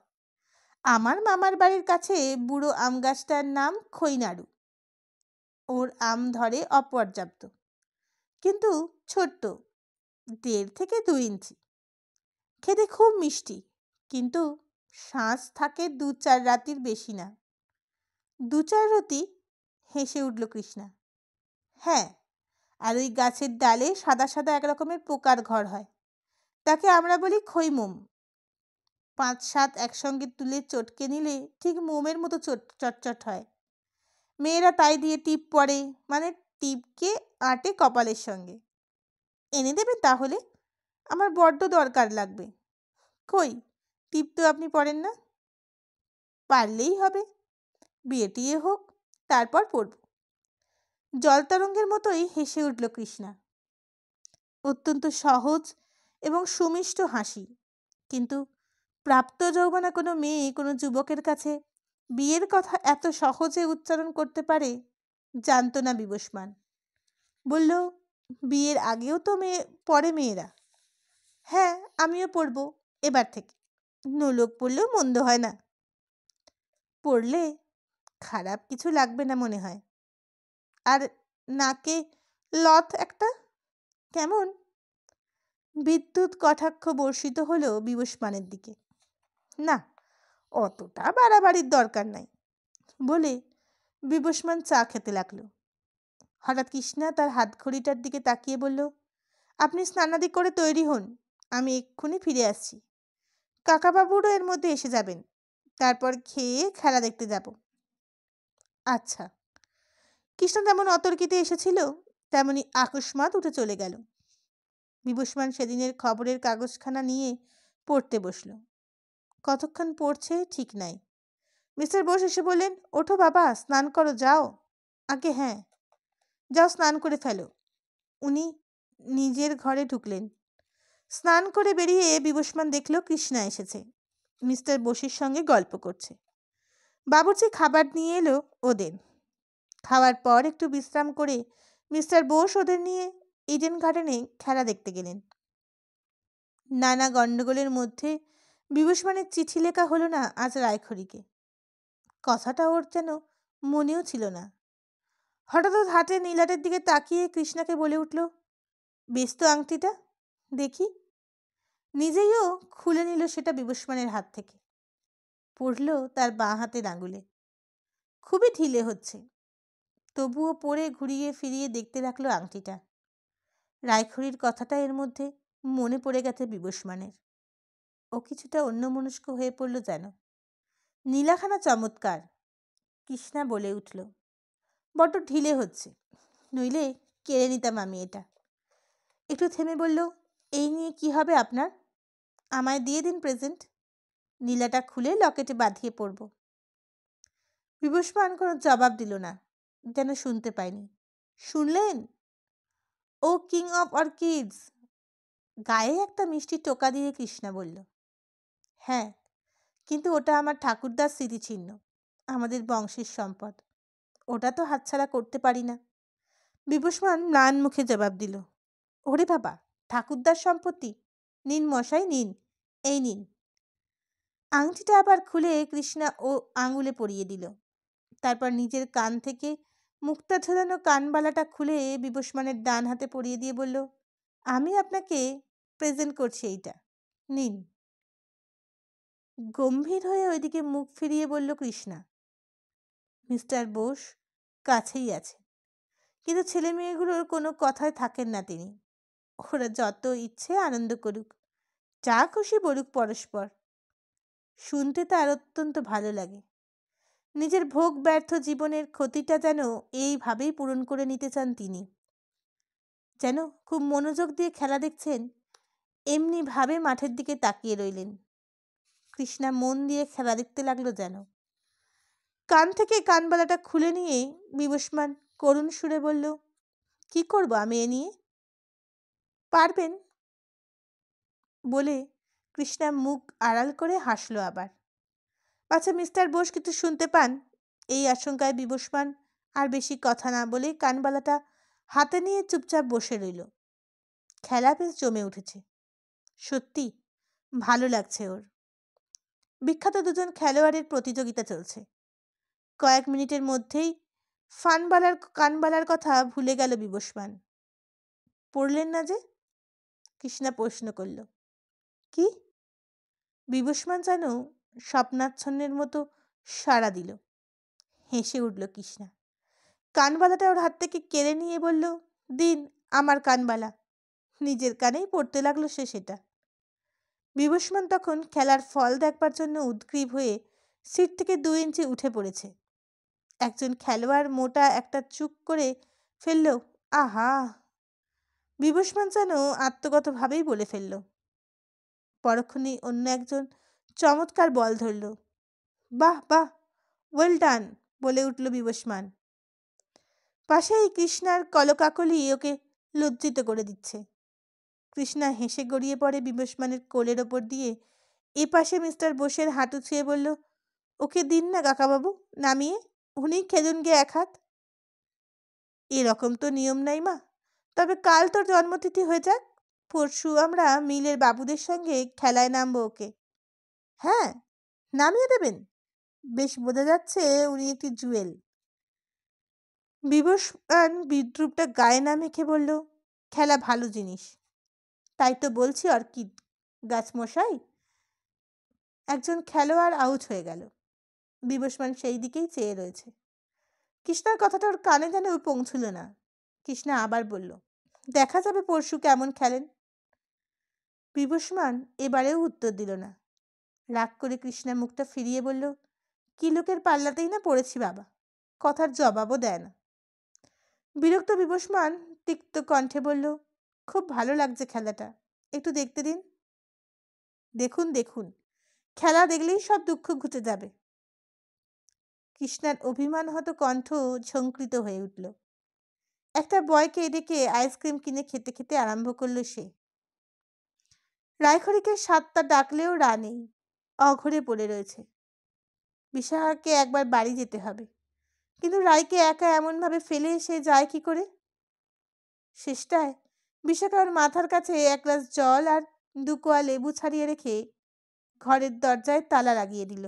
আমার মামার বাড়ির কাছে বুড়ো আম গাছটার নাম খৈনাড়ু। ওর আম ধরে অপর্যাপ্ত, কিন্তু ছোট্ট, 1.5 থেকে 2 ইঞ্চি। খেতে খুব মিষ্টি, কিন্তু শ্বাস থাকে 2-4 রাতির বেশি না। 2-4 রতি? হেসে উঠল কৃষ্ণা। হ্যাঁ, আর ওই গাছের ডালে সাদা সাদা এক রকমের পোকার ঘর হয়, তাকে আমরা বলি খৈমোম। 5-7 একসঙ্গে তুলে চটকে নিলে ঠিক মোমের মতো চটচট হয়। মেয়েরা তাই দিয়ে টিপ পরে, মানে টিপকে আটে কপালের সঙ্গে। এনে দেবেন তাহলে? আমার বড্ড দরকার লাগবে। কই, টিপ তো আপনি পরেন না। পারলেই হবে, বিয়ে টিয়ে হোক, তারপর পরব। জলতরঙ্গের মতোই হেসে উঠল কৃষ্ণা। অত্যন্ত সহজ এবং সুমিষ্ট হাসি, কিন্তু প্রাপ্ত যৌবনা কোনো মেয়ে কোনো যুবকের কাছে বিয়ের কথা এত সহজে উচ্চারণ করতে পারে জানত না বিবস্মান। বলল, বিয়ের আগেও তো পড়ে মেয়েরা। হ্যাঁ, আমিও পড়ব এবার থেকে। নোলক পড়লেও মন্দ হয় না। পড়লে খারাপ কিছু লাগবে না মনে হয়। আর নাকে লথ একটা কেমন? বিদ্যুৎ কটাক্ষ বর্ষিত হলো বিবস্মানের দিকে। না, অতটা বাড়াবাড়ির দরকার নাই বলে বিবস্মান চা খেতে লাগলো। হঠাৎ কৃষ্ণা তার হাতঘড়িটার দিকে তাকিয়ে বলল, আপনি স্নানাদি করে তৈরি হন, আমি এক্ষুনি ফিরে আসছি। কাকাবাবুরও এর মধ্যে এসে যাবেন, তারপর খেয়ে খেলা দেখতে যাব। আচ্ছা। কৃষ্ণা যেমন অতর্কিতে এসেছিল তেমনি আকস্মাৎ উঠে চলে গেল। বিবস্মান সেদিনের খবরের কাগজখানা নিয়ে পড়তে বসল। কতক্ষণ পড়ছে ঠিক নাই। মিস্টার বোস এসে বললেন, ওঠো বাবা, স্নান করো, যাও। আগে হ্যাঁ, যাও স্নান করে ফেলো। উনি নিজের ঘরে ঢুকলেন। স্নান করে বেরিয়ে বিবস্মান দেখল কৃষ্ণা এসেছে, মিস্টার বোসের সঙ্গে গল্প করছে। বাবুর্চি খাবার নিয়ে এলো ওদের। খাওয়ার পর একটু বিশ্রাম করে মিস্টার বোস ওদের নিয়ে ইডেন গার্ডেনে খেলা দেখতে গেলেন। নানা গণ্ডগোলের মধ্যে বিবস্মানের চিঠি লেখা হলো না আজ রায়খড়িকে। কথাটা ওর যেন মনেও ছিল না। হঠাৎ হাতে নীলাটের দিকে তাকিয়ে কৃষ্ণাকে বলে উঠল, বেশ তো আংটিটা, দেখি। নিজেইও খুলে নিল সেটা বিবস্মানের হাত থেকে। পড়ল তার বাঁ হাতের আঙুলে। খুবই ঢিলে হচ্ছে, তবুও পরে ঘুরিয়ে ফিরিয়ে দেখতে লাগলো আংটিটা। রায়খড়ির কথাটা এর মধ্যে মনে পড়ে গেছে বিবস্মানের। ও কিছুটা অন্যমনস্ক হয়ে পড়ল যেন। নীলাখানা চমৎকার, কৃষ্ণা বলে উঠল। বড্ড ঢিলে হচ্ছে, নইলে কেড়ে নিতাম আমি এটা। একটু থেমে বলল, এই নিয়ে কি হবে আপনার? আমায় দিয়ে দিন প্রেজেন্ট, নীলাটা খুলে লকেটে বাঁধিয়ে পড়ব। বিবস্মান কোনো জবাব দিল না, যেন শুনতে পায়নি। শুনলেন? ও কিং অফ অর্কিডস, গায়ে একটা মিষ্টি টোকা দিয়ে কৃষ্ণা বলল। হ্যাঁ, কিন্তু ওটা আমার ঠাকুরদার স্মৃতিচিহ্ন, আমাদের বংশের সম্পদ, ওটা তো হাতছাড়া করতে পারি না। বিবস্মান ম্লান মুখে জবাব দিল, ওরে বাবা, ঠাকুরদার সম্পত্তি? নিন মশাই, নিন, এই নিন। আংটিটা আবার খুলে কৃষ্ণা ও আঙুলে পরিয়ে দিল। তারপর নিজের কান থেকে মুক্তা ঝোলানো কানবালাটা খুলে বিবস্মানের ডান হাতে পরিয়ে দিয়ে বলল, আমি আপনাকে প্রেজেন্ট করছি এইটা, নিন। গম্ভীর হয়ে ওইদিকে মুখ ফিরিয়ে বলল কৃষ্ণা। মিস্টার বোস কাছেই আছে, কিন্তু ছেলে মেয়েগুলোর কোনো কথায় থাকেন না তিনি। ওরা যত ইচ্ছে আনন্দ করুক, যা খুশি বলুক পরস্পর, শুনতে তার অত্যন্ত ভালো লাগে। নিজের ভোগ ব্যর্থ জীবনের ক্ষতিটা যেন এইভাবেই পূরণ করে নিতে চান তিনি। যেন খুব মনোযোগ দিয়ে খেলা দেখছেন, এমনি ভাবে মাঠের দিকে তাকিয়ে রইলেন। কৃষ্ণা মন দিয়ে খেলা দেখতে লাগলো যেন। কান থেকে কানবালাটা খুলে নিয়ে বিবস্মান করুণ সুরে বলল, কি করব আমি এ নিয়ে? পারবেন বলে কৃষ্ণা মুখ আড়াল করে হাসলো আবার। আচ্ছা মিস্টার বোস কিছু শুনতে পান? এই আশঙ্কায় বিবস্বান আর বেশি কথা না বলে কানবালাটা হাতে নিয়ে চুপচাপ বসে রইল। খেলা বেশ জমে উঠেছে। সত্যি ভালো লাগছে ওর। বিখ্যাত দুজন খেলোয়াড়ের প্রতিযোগিতা চলছে। কয়েক মিনিটের মধ্যেই কানবালার কথা ভুলে গেল বিবস্বান। পড়লেন না যে? কৃষ্ণা প্রশ্ন করল। কি? বিবস্বান যেন স্বপ্নাচ্ছন্নের মতো সাড়া দিল। হেসে উঠল কৃষ্ণা। কানবালাটা ওর হাত থেকে কেড়ে নিয়ে বলল, দিন আমার কানবালা। নিজের কানেই পড়তে লাগলো সে সেটা। বিবস্বান তখন খেলার ফল দেখবার জন্য উদ্গ্রীব হয়ে সিট থেকে 2 ইঞ্চি উঠে পড়েছে। একজন খেলোয়াড় মোটা একটা চুপ করে ফেলল, আহা। বিবস্বান যেন আত্মগতভাবেই বলে ফেলল। পরক্ষণেই অন্য একজন চমৎকার বল ধরল। বাহ বাহ, ওয়েল ডান বলে উঠল বিবস্বান। পাশেই কৃষ্ণার কলকাকলি ওকে লজ্জিত করে দিচ্ছে। কৃষ্ণা হেসে গড়িয়ে পড়ে বিবস্বানের কোলের ওপর দিয়ে এপাশে মিস্টার বোসের হাঁটু ছুঁয়ে বলল, ওকে দিন না কাকাবাবু, নামিয়ে উনি খেলুন গে এক হাত। এরকম তো নিয়ম নাই মা, তবে কাল তোর জন্মতিথি হয়ে যাক, পরশু আমরা মিলের বাবুদের সঙ্গে খেলায় নামবো ওকে। হ্যাঁ, নামিয়ে দেবেন? বেশ বোঝা যাচ্ছে উনি একটি জুয়েল। বিবস্বান বিদ্রুপটা গায়ে না মেখে বলল, খেলা ভালো জিনিস। তাই তো বলছি অর্কিড গাছ মশাই। একজন খেলোয়াড় আউট হয়ে গেল। বিবস্বান সেই দিকেই চেয়ে রয়েছে। কৃষ্ণার কথাটা ওর কানে যেন পৌঁছল না। কৃষ্ণা আবার বলল, দেখা যাবে পরশু কেমন খেলেন। বিবস্বান এবারেও উত্তর দিল না। রাগ করে কৃষ্ণা মুখটা ফিরিয়ে বলল, কি লোকের পাল্লাতেই না পড়েছি বাবা, কথার জবাবও দেয় না। বিরক্ত বিবস্বান তিক্ত কণ্ঠে বলল, খুব ভালো লাগছে খেলাটা, একটু দেখতে দিন। দেখুন দেখুন, খেলা দেখলেই সব দুঃখ ঘুচে যাবে। কৃষ্ণার অভিমানহত কণ্ঠ ঝঙ্কৃত হয়ে উঠল। একটা বয়কে ডেকে আইসক্রিম কিনে খেতে খেতে আরম্ভ করলো সে। রায়খড়িকে 7টা ডাকলেও রা নেই, অঘরে পড়ে রয়েছে। বিশাখাকে একবার বাড়ি যেতে হবে, কিন্তু রায়কে একা এমনভাবে ফেলে সে যায় কি করে? শেষটায় বিশাখার মাথার কাছে 1 গ্লাস জল আর 2 কোয়া লেবু ছাড়িয়ে রেখে ঘরের দরজায় তালা লাগিয়ে দিল।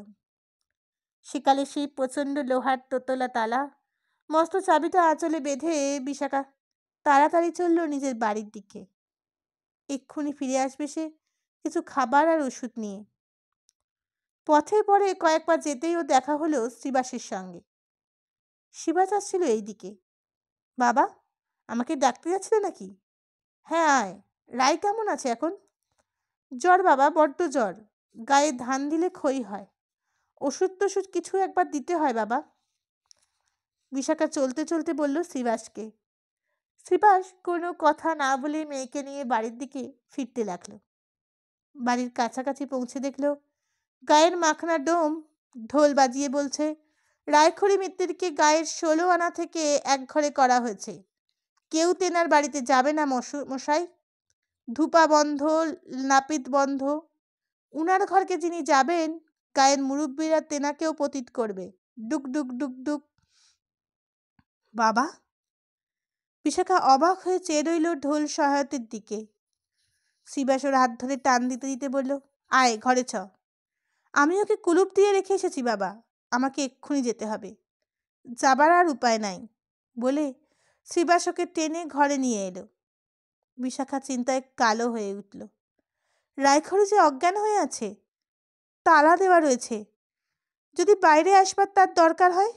সেকালে সেই প্রচণ্ড লোহার তোতলা তালা, মস্ত চাবিটা আঁচলে বেঁধে বিশাখা তাড়াতাড়ি চলল নিজের বাড়ির দিকে। এক্ষুনি ফিরে আসবে সে কিছু খাবার আর ওষুধ নিয়ে। পথে পরে কয়েকবার যেতেই ও দেখা হলো শ্রীবাসের সঙ্গে। শিবাস আসছিল এই দিকে। বাবা, আমাকে ডাকতে যাচ্ছিলে নাকি? হ্যাঁ আয়। রায় কেমন আছে এখন? জ্বর বাবা, বড্ড জ্বর, গায়ে ধান দিলে ক্ষয় হয়, ওষুধ টষুধ কিছু একবার দিতে হয় বাবা। বিশাখা চলতে চলতে বলল শ্রীবাসকে। শ্রীবাস কোনো কথা না বলে মেয়েকে নিয়ে বাড়ির দিকে ফিরতে লাগলো। বাড়ির কাছাকাছি পৌঁছে দেখল গায়ের মাখনা ডোম ঢোল বাজিয়ে বলছে, রায়খড়ি মিত্তিরকে গায়ের 16 আনা থেকে এক ঘরে করা হয়েছে, কেউ তেনার বাড়িতে যাবে না মশাই। ধূপা বন্ধ, নাপিত বন্ধ। উনার ঘরকে যিনি যাবেন, গায়ের মুরব্বীরা তেনাকেও পতিত করবে। ডুক ডুক ডুক ডুক। বাবা! বিশাখা অবাক হয়ে চেয়ে রইল ঢোল সহায়তের দিকে। শ্রীবাস ওর হাত ধরে টান দিতে দিতে বলল, আয় ঘরে চ। আমি ওকে কুলুপ দিয়ে রেখে এসেছি বাবা, আমাকে এক্ষুনি যেতে হবে, যাবার আর উপায় নাই বলে শ্রীবাস ওকে টেনে ঘরে নিয়ে এলো। বিশাখা চিন্তায় কালো হয়ে উঠল। রায়খড়ি যে অজ্ঞান হয়ে আছে, তালা দেওয়া রয়েছে, যদি বাইরে আসবার তার দরকার হয়।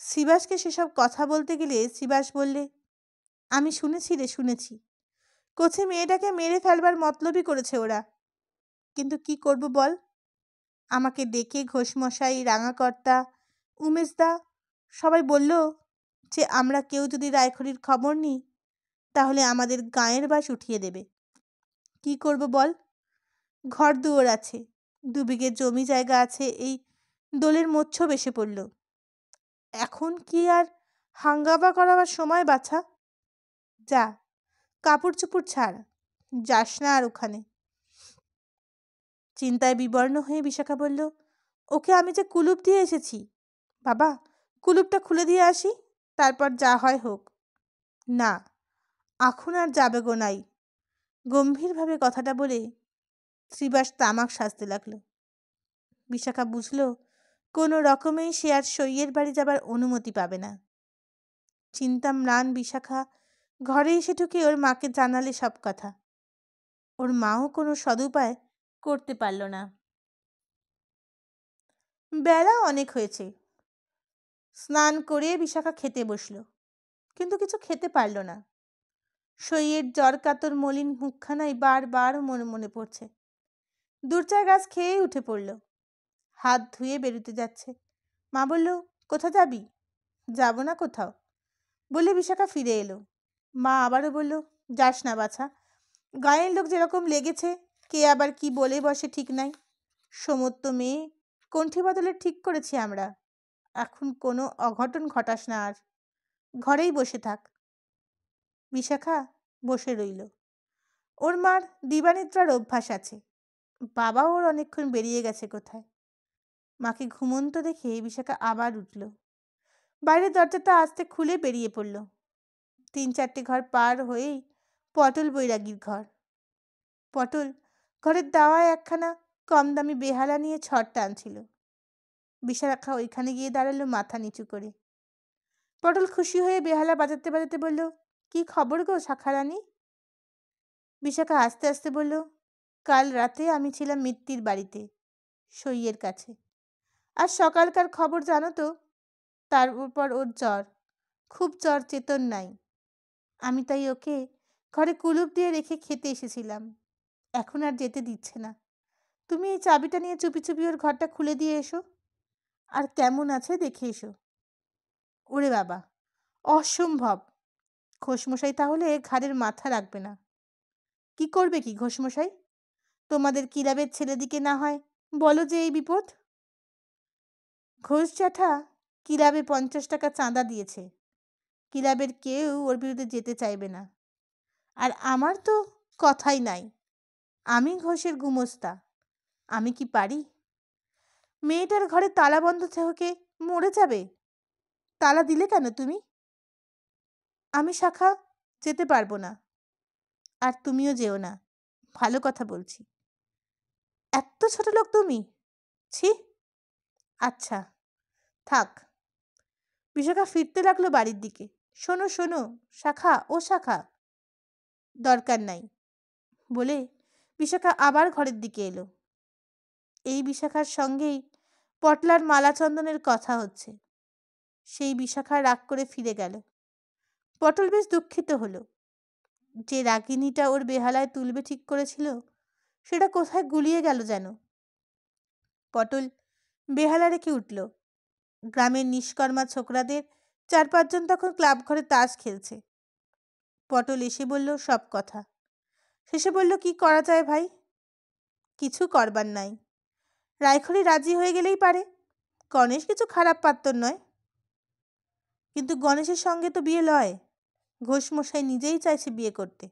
শ্রীবাসকে সেসব কথা বলতে গেলে শ্রীবাস বললে, আমি শুনেছি রে, শুনেছি, কোচে মেয়েটাকে মেরে ফেলবার মতলবই করেছে ওরা, কিন্তু কি করব বল। আমাকে ডেকে ঘোষমশাই, রাঙাকর্তা, উমেশদা সবাই বলল যে আমরা কেউ যদি রায়খড়ির খবর নিই তাহলে আমাদের গায়ের বাস উঠিয়ে দেবে। কি করব বল, ঘর দুয়ার আছে, 2 বিঘে জমি জায়গা আছে, এই দোলের মোচ্ছব এসে পড়ল। এখন কি আর হাঙ্গামা করাবার সময় বাছা? যা, কাপড় চোপড় ছাড়, যাস না আর ওখানে। চিন্তায় বিবর্ণ হয়ে বিশাখা বলল, ওকে আমি যে কুলুপ দিয়ে এসেছি। বাবা, কুলুপটা খুলে দিয়ে আসি, তারপর যা হয় হোক। না, এখন আর যাবে গো নাই। গম্ভীরভাবে কথাটা বলে শ্রীবাস তামাক সাজতে লাগলো। বিশাখা বুঝল কোনো রকমেই সে আর সইয়ের বাড়ি যাবার অনুমতি পাবে না। চিন্তা ম্লান বিশাখা ঘরে এসে ঢুকে ওর মাকে জানালে সব কথা। ওর মাও কোনো সদুপায় করতে পারল না। বেলা অনেক হয়েছে। স্নান করে বিশাখা খেতে বসল, কিন্তু কিছু খেতে পারল না। সইয়ের জ্বর কাতর মলিন মুখখানাই বারবার মনে মনে পড়ছে। 2-4 গাছ খেয়েই উঠে পড়ল। হাত ধুয়ে বেরোতে যাচ্ছে। মা বলল, কোথা যাবি? যাব না কোথাও বলে বিশাখা ফিরে এলো। মা আবারও বলল, যাস না বাছা, গায়ের লোক যেরকম লেগেছে, কে আবার কি বলে বসে ঠিক নাই। সমত্ত মেয়ে, কণ্ঠী বদলের ঠিক করেছি আমরা। এখন কোনো অঘটন ঘটাস না আর, ঘরেই বসে থাক। বিশাখা বসে রইল। ওর মার দিবানিদ্রার অভ্যাস আছে। বাবা ওর অনেকক্ষণ বেরিয়ে গেছে কোথায়। মাকে ঘুমন্ত দেখে বিশাখা আবার উঠল। বাইরের দরজাটা আস্তে খুলে বেরিয়ে পড়ল। 3-4টে ঘর পার হয়েই পটল বৈরাগীর ঘর। পটল ঘরের দাওয়ায় একখানা কম দামি বেহালা নিয়ে ছট টানছিল। বিশাখা ওইখানে গিয়ে দাঁড়ালো মাথা নিচু করে। পটল খুশি হয়ে বেহালা বাজাতে বাজাতে বলল, কি খবর গো শাখারানী? বিশাখা আস্তে আস্তে বলল, কাল রাতে আমি ছিলাম মিত্তির বাড়িতে, সইয়ের কাছে। আর সকালকার খবর জানো তো? তার উপর ওর জ্বর, খুব জ্বর, চেতন নাই। আমি তাই ওকে ঘরে কুলুপ দিয়ে রেখে খেতে এসেছিলাম। এখন আর যেতে দিচ্ছে না। তুমি এই চাবিটা নিয়ে চুপি চুপি ওর ঘরটা খুলে দিয়ে এসো, আর কেমন আছে দেখে এসো। ওরে বাবা, অসম্ভব। ঘোষমশাই তাহলে ঘাড়ের মাথা রাখবে না। কি করবে কি ঘোষমশাই? তোমাদের কিলাবের ছেলেদিকে না হয় বলো যে এই বিপদ। ঘোষ জ্যাঠা কিলাবে 50 টাকা চাঁদা দিয়েছে। কিলাবের কেউ ওর বিরুদ্ধে যেতে চাইবে না। আর আমার তো কথাই নাই। আমি ঘোষের গুমস্তা, আমি কি পারি? মেয়েটার ঘরে তালা বন্ধ থেকে মরে যাবে। তালা দিলে কেন তুমি? আমি শাখা যেতে পারবো না, আর তুমিও যেও না। ভালো কথা বলছি। এত ছোট লোক তুমি? ছি। আচ্ছা, থাক। বিশাখা ফিরতে লাগলো বাড়ির দিকে। শোনো শোনো শাখা, ও শাখা। দরকার নাই বলে বিশাখা আবার ঘরের দিকে এলো। এই বিশাখার সঙ্গেই পটলার মালা চন্দনের কথা হচ্ছে। সেই বিশাখা রাগ করে ফিরে গেল। পটল বেশ দুঃখিত হলো। যে রাগিনীটা ওর বেহালায় তুলবে ঠিক করেছিল, সেটা কোথায় গুলিয়ে গেল যেন। পটল বেহালা রেখে উঠল। গ্রামের নিষ্কর্মা ছোকরাদের 4-5 জন তখন ক্লাব ঘরে তাস খেলছে। পটল এসে বলল সব কথা। শেষে বলল, কি করা যায় ভাই? কিছু করবার নাই। রায়খড়ি রাজি হয়ে গেলেই পারে। গণেশ কিছু খারাপ পাত্র নয়। কিন্তু গণেশের সঙ্গে তো বিয়ে লয়। ঘোষমশাই নিজেই চাইছে বিয়ে করতে।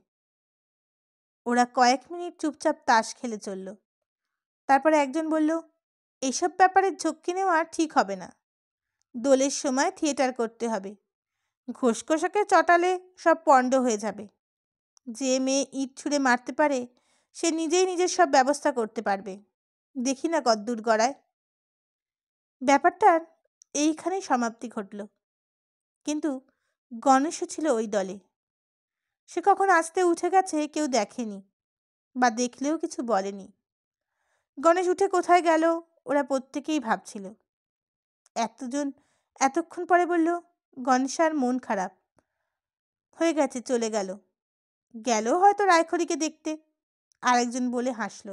ওরা কয়েক মিনিট চুপচাপ তাস খেলে চলল। তারপরে একজন বলল, এসব ব্যাপারে ঝক্কি নেওয়া ঠিক হবে না। দোলের সময় থিয়েটার করতে হবে। ঘোষকোষাকে চটালে সব পণ্ড হয়ে যাবে। যে মেয়ে ইট ছুঁড়ে মারতে পারে, সে নিজেই নিজের সব ব্যবস্থা করতে পারবে। দেখি না কদ্দূর গড়ায়। ব্যাপারটার এইখানেই সমাপ্তি ঘটল। কিন্তু গণেশও ছিল ওই দলে। সে কখন আসতে উঠে গেছে কেউ দেখেনি, বা দেখলেও কিছু বলেনি। গণেশ উঠে কোথায় গেল ওরা প্রত্যেকেই ভাবছিল। একজন এতক্ষণ পরে বলল, গণেশার মন খারাপ হয়ে গেছে, চলে গেল। গেল হয়তো রায়খড়িকে দেখতে। আরেকজন বলে হাসল।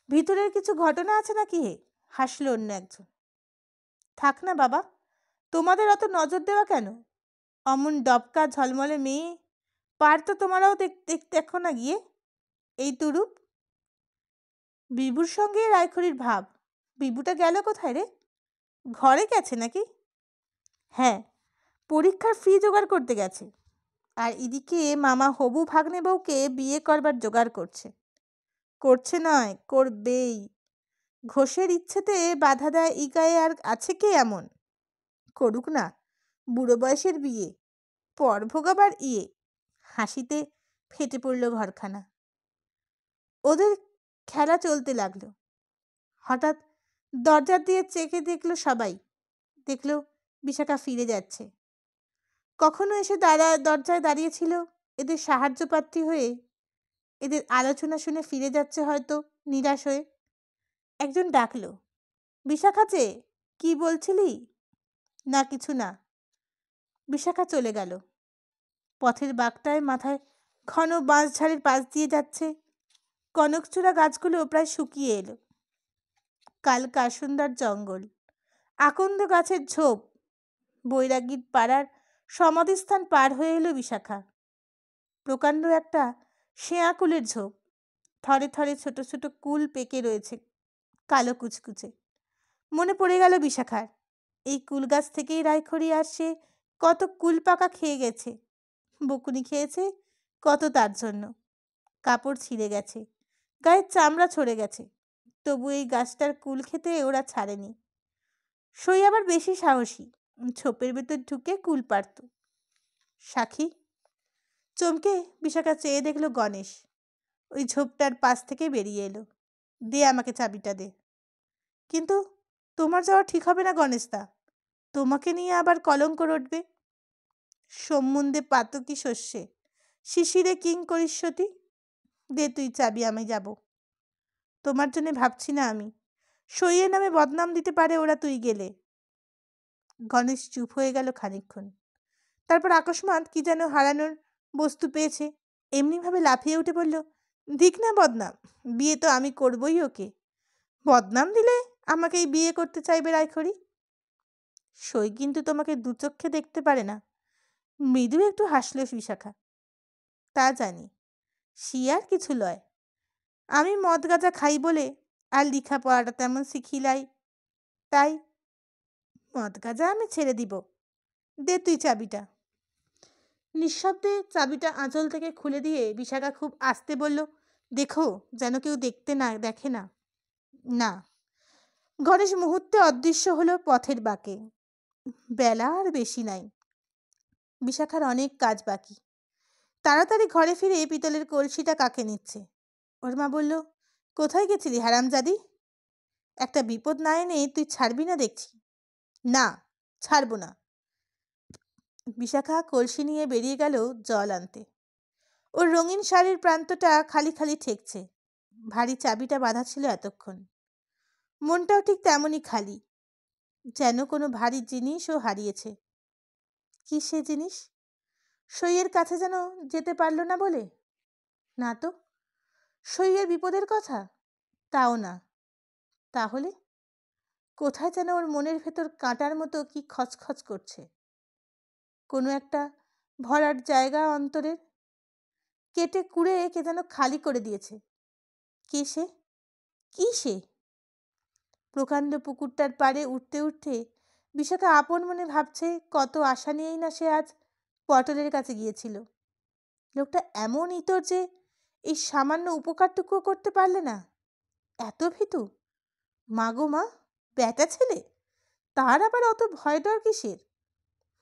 ভিতরের কিছু ঘটনা আছে নাকি হে? হাসল অন্য একজন। থাক না বাবা, তোমাদের অত নজর দেওয়া কেন? অমন ডবকা ঝলমলে মেয়ে পার তো তোমারাও দেখো না গিয়ে। এই তুরুপ। বিভুর সঙ্গে রায়খড়ির ভাব। বিভুটা গেল কোথায় রে? ঘরে গেছে নাকি? হ্যাঁ, পরীক্ষার ফি জোগাড় করতে গেছে। আর এদিকে মামা হবু ভাগ্নে বউকে বিয়ে করবার জোগাড় করছে। করছে নয়, করবেই। ঘোষের ইচ্ছেতে বাধা দেয় ই গায়ে আর আছে কে এমন? করুক না, বুড়ো বয়সের বিয়ে, পর ভোগাবার ইয়ে। হাসিতে ফেটে পড়ল ঘরখানা। ওদের খেলা চলতে লাগলো। হঠাৎ দরজার দিয়ে চেকে দেখলো সবাই। দেখলো বিশাখা ফিরে যাচ্ছে। কখনো এসে দরজায় দাঁড়িয়েছিল এদের সাহায্য প্রার্থী হয়ে, এদের আলোচনা শুনে ফিরে যাচ্ছে হয়তো নিরাশ হয়ে। একজন ডাকলো, বিশাখা যে, কি বলছিলি? না কিছু না। বিশাখা চলে গেল। পথের বাঁকটায় মাথায় ঘন বাঁশঝাড়ের পাশ দিয়ে যাচ্ছে। কনকচূড়া গাছগুলো প্রায় শুকিয়ে এলো। কাল কাসুন্দার জঙ্গল, আকন্দ গাছের ঝোপ, বৈরাগীর পাড়ার সমাধিস্থান পার হয়ে এলো বিশাখা। প্রকাণ্ড একটা শেয়া কুলের ঝোপ, থরে থরে ছোট ছোট কুল পেকে রয়েছে, কালো কুচকুচে। মনে পড়ে গেল বিশাখার, এই কুল গাছ থেকেই রায়খড়ি আর সে কত কুল পাকা খেয়ে গেছে, বকুনি খেয়েছে কত তার জন্য। কাপড় ছিঁড়ে গেছে, গায়ের চামড়া ছড়ে গেছে, তবু এই গাছটার কুল খেতে ওরা ছাড়েনি। সই আবার বেশি সাহসী, ঝোপের ভেতর ঢুকে কুল পারত। সাক্ষী? চমকে বিশাখা চেয়ে দেখল গণেশ ওই ঝোপটার পাশ থেকে বেরিয়ে এলো। দে আমাকে চাবিটা দে। কিন্তু তোমার যাওয়া ঠিক হবে না গণেশদা, তোমাকে নিয়ে আবার কলঙ্ক রটবে। সম্বন্ধে পাতকি শস্যে শিশিরে কিংকরিষ্যতি। দে তুই চাবি, আমি যাব। তোমার জন্য ভাবছি না আমি, সইয়ে নামে বদনাম দিতে পারে ওরা তুই গেলে। গণেশ চুপ হয়ে গেল খানিকক্ষণ। তারপর আকস্মাৎ কি যেন হারানোর বস্তু পেয়েছে, এমনিভাবে লাফিয়ে উঠে বলল, দিক না বদনাম, বিয়ে তো আমি করবই ওকে। বদনাম দিলে আমাকেই বিয়ে করতে চাইবে রায়খড়ি? সই কিন্তু তোমাকে দুচক্ষে দেখতে পারে না। মৃদু একটু হাসল বিশাখা। তা জানি, সি আর কিছু লয়। আমি মদ গাঁজা খাই বলে আর লেখাপড়াটা তেমন শিখিলাই, তাই মদ গাঁজা আমি ছেড়ে দিব। দে তুই চাবিটা। নিঃশব্দে চাবিটা আঁচল থেকে খুলে দিয়ে বিশাখা খুব আস্তে বলল, দেখো যেন কেউ দেখে না। না। গণেশ মুহূর্তে অদৃশ্য হলো পথের বাঁকে। বেলা আর বেশি নাই, বিশাখার অনেক কাজ বাকি। তাড়াতাড়ি ঘরে ফিরে পিতলের কলসিটা কাকে নিচ্ছে। ওর মা বলল, কোথায় গেছিলি হারামজাদি? একটা বিপদ না এনে তুই ছাড়বি না দেখছি। না, ছাড়বো না। বিশাখা কলসি নিয়ে বেরিয়ে গেল জল আনতে। ওর রঙিন শাড়ির প্রান্তটা খালি খালি ঠেকছে, ভারী চাবিটা বাঁধা ছিল এতক্ষণ। মনটাও ঠিক তেমনই খালি, যেন কোনো ভারী জিনিস ও হারিয়েছে। কি সে জিনিস? সইয়ের কাছে যেন যেতে পারল না বলে? না তো। সইয়ের বিপদের কথা? তাও না। তাহলে কোথায় যেন ওর মনের ভেতর কাঁটার মতো কি খচখচ করছে। কোনো একটা ভরার জায়গা অন্তরের, কেটে কুড়ে কে যেন খালি করে দিয়েছে। কে সে? কি সে? প্রকাণ্ড পুকুরটার পাড়ে উঠতে উঠতে বিশাখা আপন মনে ভাবছে কত আশা নিয়েই না সে আজ পটলের কাছে গিয়েছিল। লোকটা এমন ইতর যে এই সামান্য উপকারটুকুও করতে পারলে না। এত ভীতু! মাগো মা, ব্যাটা ছেলে, তার আবার অত ভয় ডর কিসের?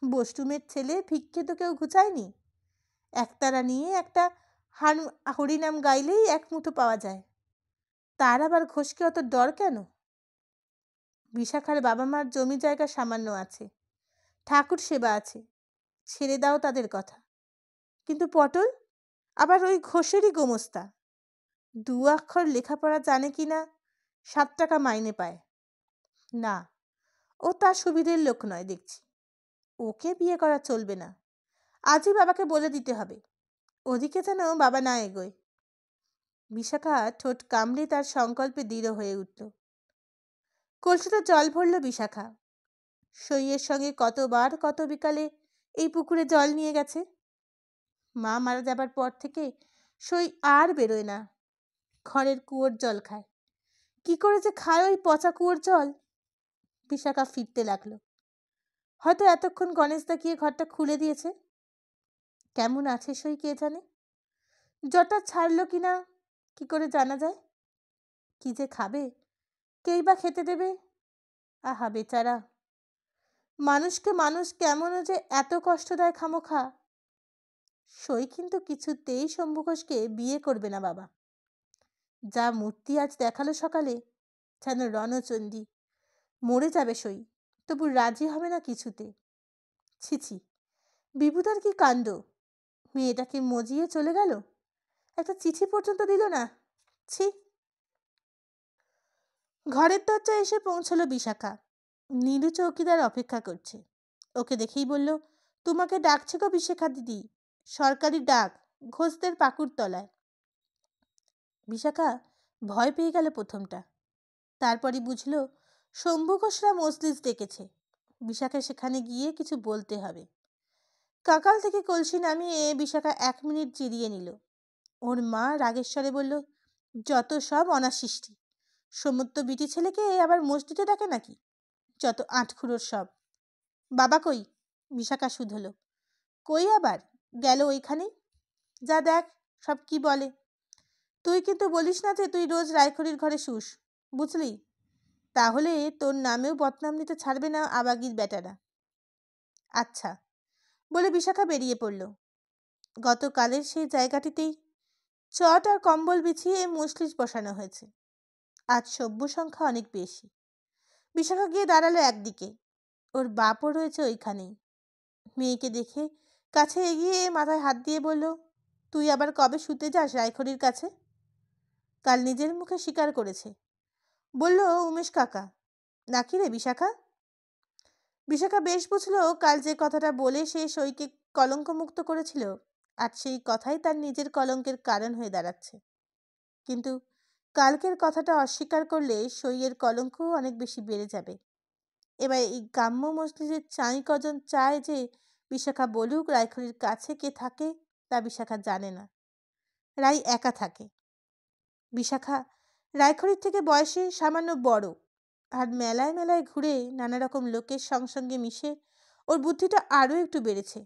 বষ্টুমের ছেলে, ভিক্ষে তো কেউ ঘুচায়নি। একতারা নিয়ে একটা হরিনাম গাইলেই এক মুঠো পাওয়া যায়, তার আবার ঘোষকে অত ডর কেন? বিশাখার বাবা মার জমি জায়গা সামান্য আছে, ঠাকুর সেবা আছে, ছেড়ে দাও তাদের কথা। কিন্তু পটল আবার ওই ঘোষেরই গোমস্তা। 2 অক্ষর লেখাপড়া জানে কিনা, 7 টাকা মাইনে পায়। না, ও তার সুবিধের লোক নয় দেখছি। ওকে বিয়ে করা চলবে না, আজই বাবাকে বলে দিতে হবে। ওদিকে যেন বাবা না এগোয়। বিশাখা ঠোঁট কামড়ে তার সংকল্পে দৃঢ় হয়ে উঠল। কলসিতে জল ভরল বিশাখা। সইয়ের সঙ্গে কতবার কত বিকালে এই পুকুরে জল নিয়ে গেছে। মা মারা যাবার পর থেকে সই আর বেরোয় না, ঘরের কুয়োর জল খায়। কি করে যে খায় ওই পচা কুয়োর জল? বিশাখা ফিরতে লাগলো। হয়তো এতক্ষণ গণেশদা গিয়ে ঘরটা খুলে দিয়েছে। কেমন আছে সই কে জানে? জ্বরটা ছাড়লো কিনা কি করে জানা যায়? কি যে খাবে কেই বা খেতে দেবে? আহা বেচারা, মানুষকে মানুষ কেমনও যে এত কষ্ট দেয় খামোখা। সই কিন্তু কিছুতেই শম্ভু ঘোষকে বিয়ে করবে না বাবা। যা মূর্তি আজ দেখালো সকালে, যেন রণচণ্ডী, মরে যাবে সই, তবু রাজি হবে না কিছুতে। ছিছি, বিভূতার কি কাণ্ড! মেয়েটাকে মজিয়ে চলে গেল, একটা চিঠি পর্যন্ত দিল না। ছি। ঘরের দরজায় এসে পৌঁছলো বিশাখা। নীলু চৌকিদার অপেক্ষা করছে। ওকে দেখেই বলল, তোমাকে ডাকছে গো বিশাখা দিদি, সরকারি ডাক, ঘোষদের পাকুড়তলায়। বিশাখা ভয় পেয়ে গেল প্রথমটা, তারপরই বুঝলো শম্ভু ঘোষরা মজলিস ডেকেছে। বিশাখা সেখানে গিয়ে কিছু বলতে হবে। কাকাল থেকে কলসি নামিয়ে বিশাখা 1 মিনিট জিরিয়ে নিল। ওর মা রাগেশ্বরে বলল, যত সব অনাসৃষ্টি, সমস্ত বিটি ছেলেকে আবার মসজিদে ডাকে নাকি? যত আটখুরোর সব। বাবা কই? বিশাখা শুধলো। কই আবার, গেল ওইখানেই। যা দেখ সব কি বলে। তুই কিন্তু বলিস না যে তুই রোজ রায়খড়ির ঘরে শুস, বুঝলি? তাহলে তোর নামেও বদনাম নিতে ছাড়বে না আবাগির বেটারা। আচ্ছা, বলে বিশাখা বেরিয়ে পড়ল। গতকালের সেই জায়গাটিতেই চট আর কম্বল বিছিয়ে মজলিস বসানো হয়েছে। আজ সভ্য সংখ্যা অনেক বেশি। বিশাখা গিয়ে দাঁড়ালো একদিকে, ওর বাপও রয়েছে ওইখানেই। মেয়েকে দেখে কাছে এগিয়ে মাথায় হাত দিয়ে বলল, তুই আবার কবে শুতে যাস রায়খড়ির কাছে? কাল নিজের মুখে স্বীকার করেছে। বলল উমেশ কাকা। নাকি রে বিশাখা? বিশাখা বেশ বুঝলো কাল যে কথাটা বলে সে সইকে কলঙ্কমুক্ত করেছিল, আর সেই কথাই তার নিজের কলঙ্কের কারণ হয়ে দাঁড়াচ্ছে। কিন্তু কালকের কথাটা অস্বীকার করলে সইয়ের কলঙ্কও অনেক বেশি বেড়ে যাবে। এবার এই গ্রাম্য মসজিদের চাই কজন চায় যে বিশাখা বলুক রায়খড়ির কাছে কে থাকে, তা বিশাখা জানে না। রায় একা থাকে। বিশাখা রায়খড়ির থেকে বয়সে সামান্য বড়, আর মেলায় মেলায় ঘুরে নানা রকম লোকের সঙ্গে মিশে ওর বুদ্ধিটা আরও একটু বেড়েছে।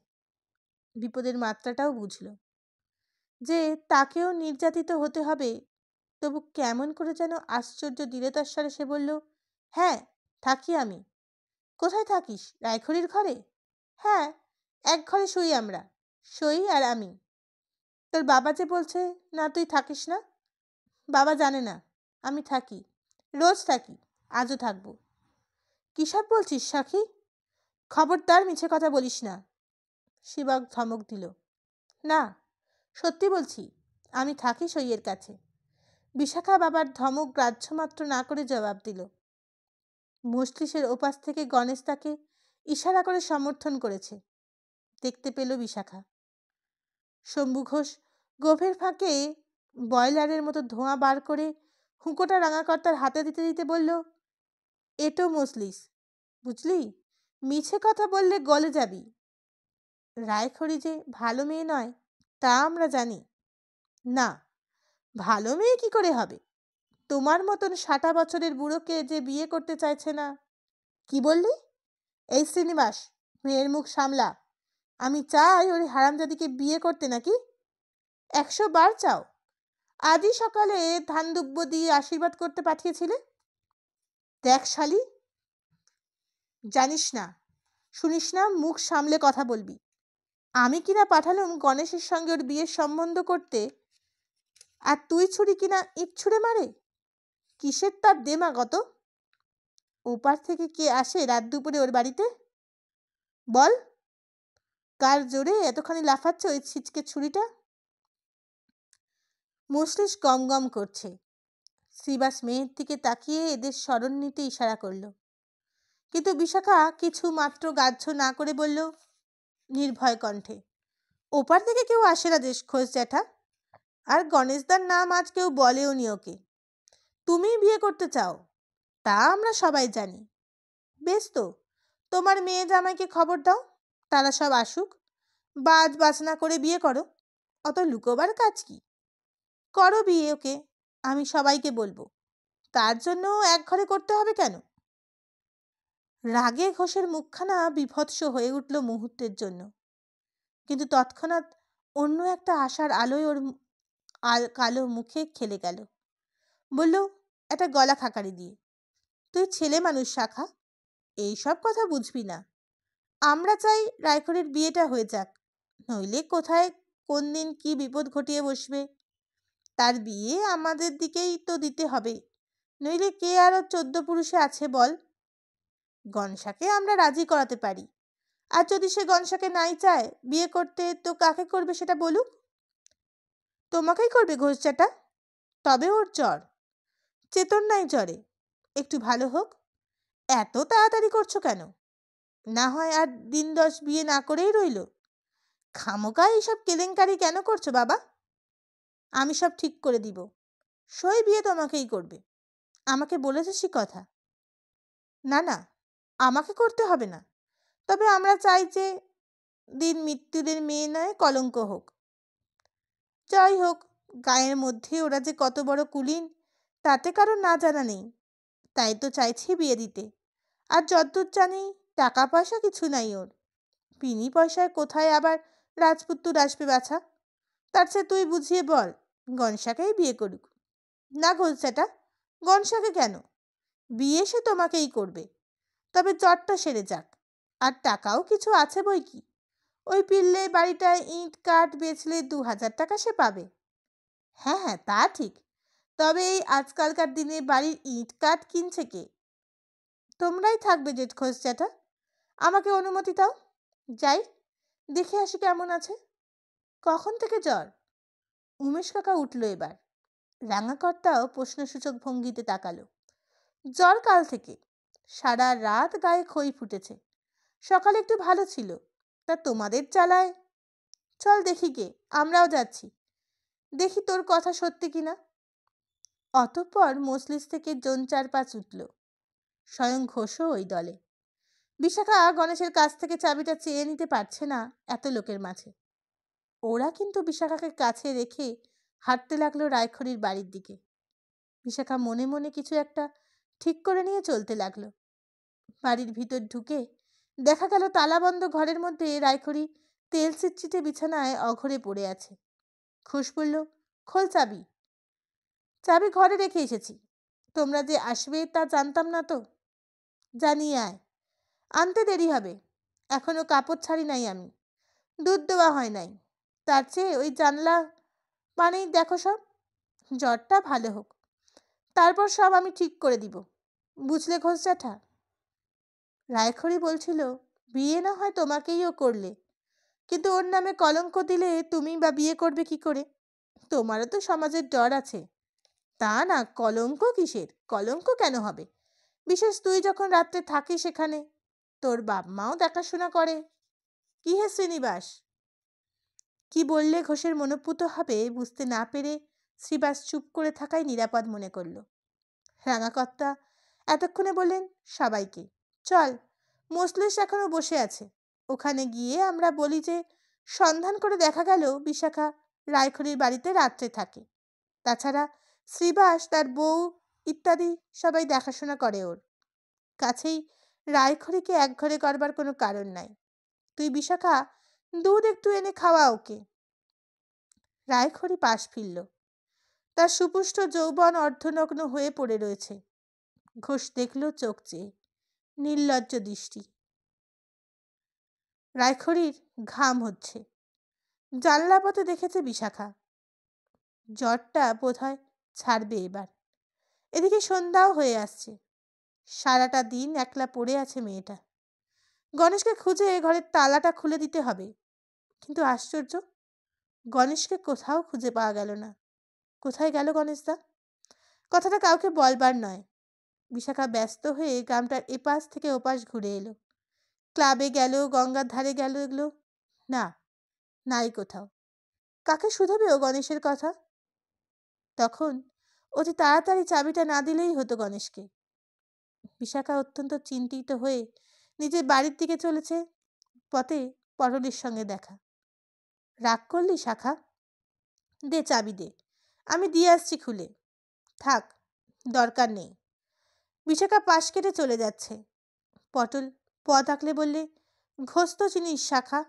বিপদের মাত্রাটাও বুঝল যে তাকেও নির্যাতিত হতে হবে। তবু কেমন করে যেন আশ্চর্য দৃঢ়তার স্বরে সে বলল, হ্যাঁ থাকি আমি। কোথায় থাকিস? রায়খড়ির ঘরে? হ্যাঁ, এক ঘরে শুই আমরা, সই আর আমি। তোর বাবা যে বলছে না তুই থাকিস না? বাবা জানে না আমি থাকি, রোজ থাকি, আজও থাকবো। কিসব বলছিস সাক্ষী? খবরদার মিছে কথা বলিস না। শিবক ধমক দিল। না, সত্যি বলছি, আমি থাকি সইয়ের কাছে। বিশাখা বাবার ধমক গ্রাহ্যমাত্র না করে জবাব দিল। মজলিসের ওপাশ থেকে গণেশ তাকে ইশারা করে সমর্থন করেছে, দেখতে পেল বিশাখা। শম্ভু ঘোষ গভীর ফাঁকে বয়লারের মতো ধোঁয়া বার করে হুঁকোটা রাঙাকর্তার হাতে দিতে দিতে বলল, এটো মজলিস, বুঝলি? মিছে কথা বললে গলে যাবি। রায়খড়ি যে ভালো মেয়ে নয় তা আমরা জানি। না, ভালো মেয়ে কি করে হবে? তোমার মতন 60 বছরের বুড়োকে যে বিয়ে করতে চাইছে না। কি বললি? এই শ্রীনিবাস, মেয়ের মুখ সামলা। আমি চাই ওই হারামজাদিকে বিয়ে করতে নাকি? 100 বার চাও। আজই সকালে ধান দুব্য দিয়ে আশীর্বাদ করতে পাঠিয়েছিলে। দেখ শালি, জানিস না শুনিস না, মুখ সামলে কথা বলবি। আমি কিনা পাঠালুম গণেশের সঙ্গে ওর বিয়ের সম্বন্ধ করতে, আর তুই ছুরি কিনা ইট ছুঁড়ে মারে? কিসের তার দেমাগত? ওপার থেকে কে আসে রাত দুপুরে ওর বাড়িতে? বল, কার জোরে এতখানি লাফাচ্ছে ওই ছিচকে ছুরিটা? মজলিস গম গম করছে। শ্রীবাস মেয়ের দিকে তাকিয়ে এদের স্মরণ নিতে ইশারা করল, কিন্তু বিশাখা কিছু মাত্র গ্রাহ্য না করে বলল নির্ভয় কণ্ঠে, ওপার থেকে কেউ আসে না দেশ খোঁজ জ্যাঠা, আর গণেশদার নাম আজ কেউ বলেও নি ওকে। তুমি বিয়ে করতে চাও তা আমরা সবাই জানি। বেশ তো, তোমার মেয়ে জামাইকে খবর দাও, তারা সব আসুক, বাজ বাজনা করে বিয়ে করো। অত লুকোবার কাজ কি? করো বিয়ে ওকে, আমি সবাইকে বলবো। তার জন্য এক ঘরে করতে হবে কেন? রাগে ঘোষের মুখখানা বিভৎস হয়ে উঠল মুহূর্তের জন্য, কিন্তু তৎক্ষণাৎ অন্য একটা আশার আলোয় ওর কালো মুখে খেলে গেল। বলল একটা গলা খাকারি দিয়ে, তুই ছেলে মানুষ শাখা, এইসব কথা বুঝবি না। আমরা চাই রায়খড়ির বিয়েটা হয়ে যাক, নইলে কোথায় কোন দিন কি বিপদ ঘটিয়ে বসবে। তার বিয়ে আমাদের দিকেই তো দিতে হবে, নইলে কে আরো 14 পুরুষে আছে বল। গনসাকে আমরা রাজি করাতে পারি, আর যদি সে গনসাকে নাই চায় বিয়ে করতে, তো কাকে করবে সেটা বলুক। তোমাকেই করবে ঘোষচাটা। তবে ওর জ্বর, চেতন নাই জ্বরে, একটু ভালো হোক। এত তাড়াতাড়ি করছো কেন? না হয় আর দিন 10 বিয়ে না করেই রইল। খামোকা এইসব কেলেঙ্কারি কেন করছো বাবা? আমি সব ঠিক করে দিব, সই বিয়ে তোমাকেই করবে। আমাকে বলেছে সে কথা? না না, আমাকে করতে হবে না, তবে আমরা চাই যে দিন মৃত্যুদের মেয়ে নয় কলঙ্ক হোক। যাই হোক, গায়ের মধ্যে ওরা যে কত বড় কুলীন তাতে কারো না জানা নেই, তাই তো চাইছি বিয়ে দিতে। আর যতদূর জানি টাকা পয়সা কিছু নাই ওর। বিনি পয়সায় কোথায় আবার রাজপুত্র আসবে বাছা। তার চেয়ে তুই বুঝিয়ে বল, গনসাকেই বিয়ে করুক। না ঘোলসাটা, গনসাকে কেন? বিয়ে সে তোমাকেই করবে, তবে জ্বরটা সেরে যাক। আর টাকাও কিছু আছে বই কি। ওই পিল্লে বাড়িটায় ইট কাঠ বেচলে 2000 টাকা সে পাবে। হ্যাঁ হ্যাঁ, তা ঠিক, তবে এই আজকালকার দিনে বাড়ির ইট কাঠ কিনছে কে? তোমরাই থাকবে জেঠ খোঁজচাটা। আমাকে অনুমতি দাও, যাই দেখে আসি কেমন আছে। কখন থেকে জ্বর? উমেশ কাকা উঠল এবার। রাঙাকর্তাও প্রশ্নসূচক ভঙ্গিতে তাকালো। জ্বর কাল থেকে, সারা রাত গায়ে খই ফুটেছে। সকালে একটু ভালো ছিল, তা তোমাদের চালায়। চল দেখি গে, আমরাও যাচ্ছি, দেখি তোর কথা সত্যি কিনা। অতঃপর মজলিস থেকে জন 4-5 উঠল, স্বয়ং ঘোষও ওই দলে। বিশাখা গণেশের কাছ থেকে চাবিটা চেয়ে নিতে পারছে না এত লোকের মাঝে। ওরা কিন্তু বিশাখাকে কাছে রেখে হাঁটতে লাগলো রায়খড়ির বাড়ির দিকে। বিশাখা মনে মনে কিছু একটা ঠিক করে নিয়ে চলতে লাগলো। বাড়ির ভিতর ঢুকে দেখা গেল তালাবন্ধ ঘরের মধ্যে রায়খড়ি তেল চিটচিটে বিছানায় অঘরে পড়ে আছে। ঘোষ বলল, খোল চাবি। চাবি ঘরে রেখে এসেছি, তোমরা যে আসবে তা জানতাম না তো। জানিয়ে আয়, আনতে দেরি হবে, এখনো কাপড় ছাড়ি নাই আমি, দুধ দেওয়া হয় নাই। তার চেয়ে ওই জানলা মানেই দেখো সব, জ্বরটা ভালো হোক, তারপর সব আমি ঠিক করে দিব, বুঝলে ঘোষ জ্যাঠা? রায়খড়ি বলছিল, বিয়ে না হয় তোমাকেইও করলে, কিন্তু ওর নামে কলঙ্ক দিলে তুমি বা বিয়ে করবে কি করে? তোমারও তো সমাজের ডর আছে। তা না, কলঙ্ক কিসের? কলঙ্ক কেন হবে? বিশেষ তুই যখন রাত্রে থাকিস সেখানে, তোর বাপ মাও দেখাশোনা করে। কি হে শ্রীনিবাস? কি বললে ঘোষের মনোপুত হবে বুঝতে না পেরে শ্রীবাস চুপ করে থাকাই নিরাপদ মনে করল। রাঙাকর্তা এতক্ষণে বললেন, সবাইকে চল, মজলিস এখনো বসে আছে, ওখানে গিয়ে আমরা বলি যে সন্ধান করে দেখা গেল বিশাখা রায়খড়ির বাড়িতে রাত্রে থাকে। তাছাড়া শ্রীবাস, তার বউ ইত্যাদি সবাই দেখাশোনা করে ওর। কাছেই রায়খড়িকে একঘরে করবার কোনো কারণ নাই। তুই বিশাখা দুধ একটু এনে খাওয়া ওকে। রায়খড়ি পাশ ফিরল, তার সুপুষ্ট যৌবন অর্ধনগ্ন হয়ে পড়ে রয়েছে। ঘোষ দেখল চোখ চেয়ে, নির্লজ্জ দৃষ্টি। রায়খড়ির ঘাম হচ্ছে, জানলা পথে দেখেছে বিশাখা। জ্বরটা বোধহয় ছাড়বে এবার। এদিকে সন্ধ্যাও হয়ে আসছে, সারাটা দিন একলা পড়ে আছে মেয়েটা। গণেশকে খুঁজে ঘরের তালাটা খুলে দিতে হবে, কিন্তু আশ্চর্য, গণেশকে কোথাও খুঁজে পাওয়া গেল না। কোথায় গেল গণেশদা? কথাটা কাউকে বলবার নয়। বিশাখা ব্যস্ত হয়ে গ্রামটার এপাশ থেকে ওপাশ ঘুরে এলো। ক্লাবে গেল, গঙ্গার ধারে গেল, এগুলো না, নাই কোথাও। কাকে শুধাবে ও গণেশের কথা? তখন অতি তাড়াতাড়ি চাবিটা না দিলেই হতো গণেশকে। বিশাখা অত্যন্ত চিন্তিত হয়ে নিজের বাড়ির দিকে চলেছে। পথে পটলের সঙ্গে দেখা। রাগ করলি শাখা? দে চাবি দে, আমি দিয়ে আসছি খুলে। থাক, দরকার নেই। বিশাখা পাশ কেটে চলে যাচ্ছে। পটল পথ আঁকলে বললে, ঘোষ তো চিনিস শাখা,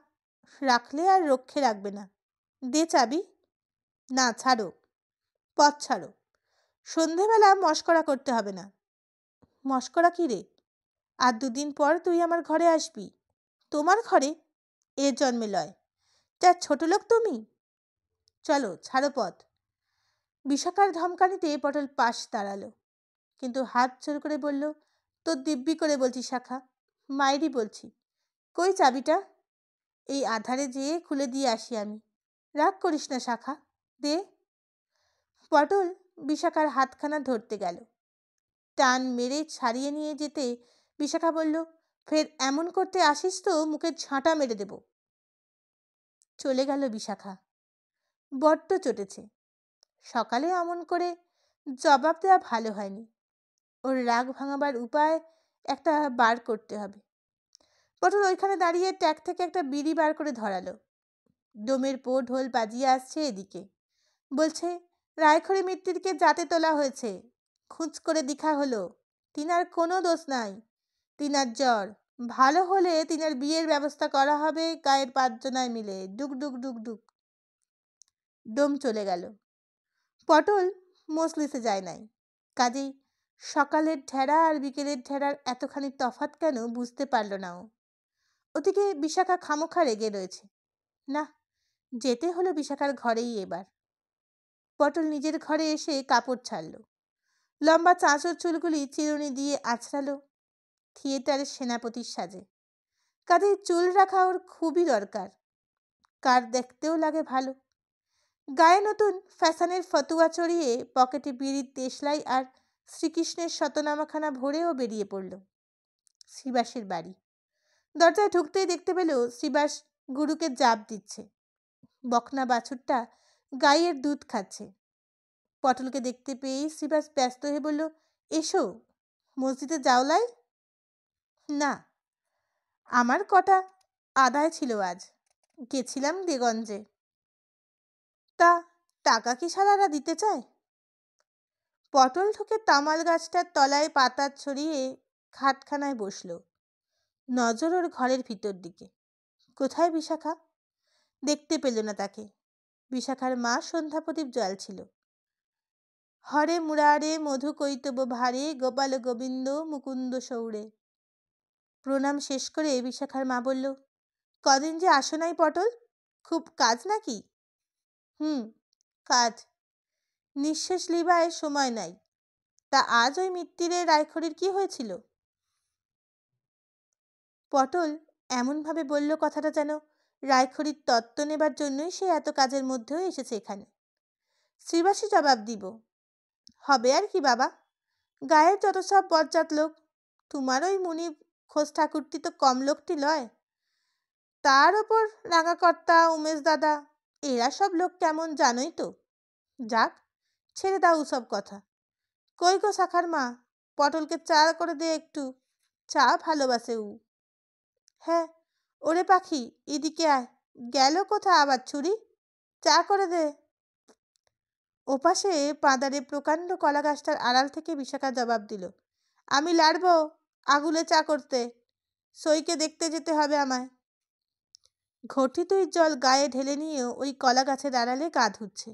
রাখলে আর রক্ষে রাখবে না। দে চাবি। না, ছাড়ো, পথ ছাড়ো, সন্ধেবেলা মস্করা করতে হবে না। মস্করা কী রে? আর দুদিন পর তুই আমার ঘরে আসবি। তোমার ঘরে? এ জন্মে লয়। যা ছোট লোক তুমি। চলো ছাড়ো পথ। বিশাখার ধমকানিতে পটল পাশ দাঁড়ালো, কিন্তু হাত জোর করে বলল, তোর দিব্যি করে বলছি শাখা, মায়েরই বলছি। কই চাবিটা? এই আধারে যেয়ে খুলে দিয়ে আসি আমি। রাগ করিস না শাখা, দে। পটল বিশাখার হাতখানা ধরতে গেল। টান মেরে ছাড়িয়ে নিয়ে যেতে বিশাখা বলল, ফের এমন করতে আসিস তো মুখে ঝাঁটা মেরে দেব। চলে গেল বিশাখা। বড্ড চটেছে। সকালে অমন করে জবাব দেওয়া ভালো হয়নি। ওর রাগ ভাঙাবার উপায় একটা বার করতে হবে। পটল ওইখানে দাঁড়িয়ে ট্যাগ থেকে একটা বিড়ি বার করে ধরালো। ডোমের পো ঢোল বাজিয়ে আসছে এদিকে। বলছে, রায়খড়ি মিত্তিরকে জাতে তোলা হয়েছে। খুঁজ করে দেখা হলো। তিনার কোনো দোষ নাই। তিনার জ্বর ভালো হলে তিনার বিয়ের ব্যবস্থা করা হবে গায়ের 5 জনায় মিলে। ডুক ডুক ডুক ডুক। ডোম চলে গেল। পটল মজলিসে যায় নাই। কাজেই সকালের ঢেড়া আর বিকেলের ঢেড়ার এতখানি তফাৎ কেন বুঝতে পারল না ও। ওদিকে বিশাখা খামোখা রেগে রয়েছে। না, যেতে হলো বিশাখার ঘরেই এবার। পটল নিজের ঘরে এসে কাপড় ছাড়ল। লম্বা চাঁচর চুলগুলি চিরুনি দিয়ে আছড়ালো। থিয়েটারের সেনাপতির সাজে। কাঁধে চুল রাখা ওর খুবই দরকার। কার দেখতেও লাগে ভালো। গায়ে নতুন ফ্যাশনের ফতুয়া চড়িয়ে পকেটে বিড়ির দেশলাই আর শ্রীকৃষ্ণের শতনামাখানা ভরেও বেরিয়ে পড়ল। শ্রীবাসের বাড়ি। দরজায় ঢুকতেই দেখতে পেল শ্রীবাস গুরুকে জাপ দিচ্ছে। বকনা বাছুরটা গাইয়ের দুধ খাচ্ছে। পটলকে দেখতে পেয়েই শ্রীবাস ব্যস্ত হয়ে বলল, এসো, মসজিদে যাওলাই? না, আমার কটা আদায় ছিল আজ, গেছিলাম দেগঞ্জে। তা টাকা কি সারারা দিতে চায়? পটল ঢুকে তামাল গাছটার তলায় পাতা ছড়িয়ে খাটখানায় বসল। নজর ওর ঘরের ভিতর দিকে। কোথায় বিশাখা? দেখতে পেল না তাকে। বিশাখার মা সন্ধ্যাপ্রদীপ জ্বালছিল। হরে মুরারে মধু কৈতব ভারে গোপাল গোবিন্দ মুকুন্দ সৌরে। প্রণাম শেষ করে বিশাখার মা বলল, কদিন যে আসো নাই পটল, খুব কাজ নাকি? কাজ। নিঃশেষ লিবায় সময় নাই। তা আজ ওই মিত্তিরে রায়খড়ির কি হয়েছিল? পটল এমনভাবে বলল কথাটা যেন রায়খড়ির তত্ত্ব নেবার জন্যই সে এত কাজের মধ্যেও এসেছে এখানে। শ্রীবাসী জবাব দিব। হবে আর কি বাবা, গায়ের যত সব বজ্জাত লোক। তোমার ওই মুনি খোঁজ ঠাকুরটি তো কম লোকটি লয়। তার ওপর রাঙাকর্তা, উমেশ দাদা, এরা সব লোক কেমন জানোই তো। যাক, ছেড়ে দাও সব কথা। কই গো শাখার মা, পটলকে চা করে দে একটু। চা ভালোবাসে উ। হ্যাঁ, ওরে পাখি, এদিকে আয়। গেল কোথা আবার ছুরি? চা করে দে। ওপাশে পাঁদারে প্রকাণ্ড কলা গাছটার আড়াল থেকে বিশাখা জবাব দিল, আমি লাড়ব আগুলে চা করতে। সইকে দেখতে যেতে হবে আমায়। ঘটি তুই জল গায়ে ঢেলে নিয়েও ওই কলা গাছের আড়ালে গা ধুচ্ছে।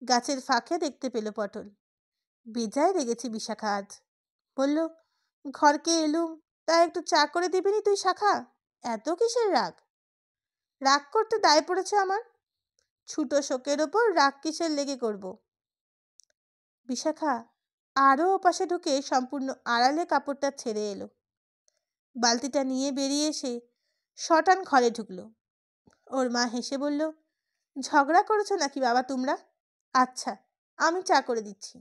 গাছের ফাঁকে দেখতে পেল পটল। বেজায় রেগেছে বিশাখা আজ। বলল, ঘরকে এলুম, তা একটু চা করে দিবিনি তুই শাখা? এত কিসের রাগ? রাগ করতে দায় পড়েছে আমার। ছুটো শোকের ওপর রাগ কিসের লেগে করব? বিশাখা আরও ওপাশে ঢুকে সম্পূর্ণ আড়ালে কাপড়টা ছেড়ে এলো। বালতিটা নিয়ে বেরিয়ে এসে শটান ঘরে ঢুকলো। ওর মা হেসে বলল, ঝগড়া করেছো নাকি বাবা তোমরা? আচ্ছা, আমি চা করে দিচ্ছি।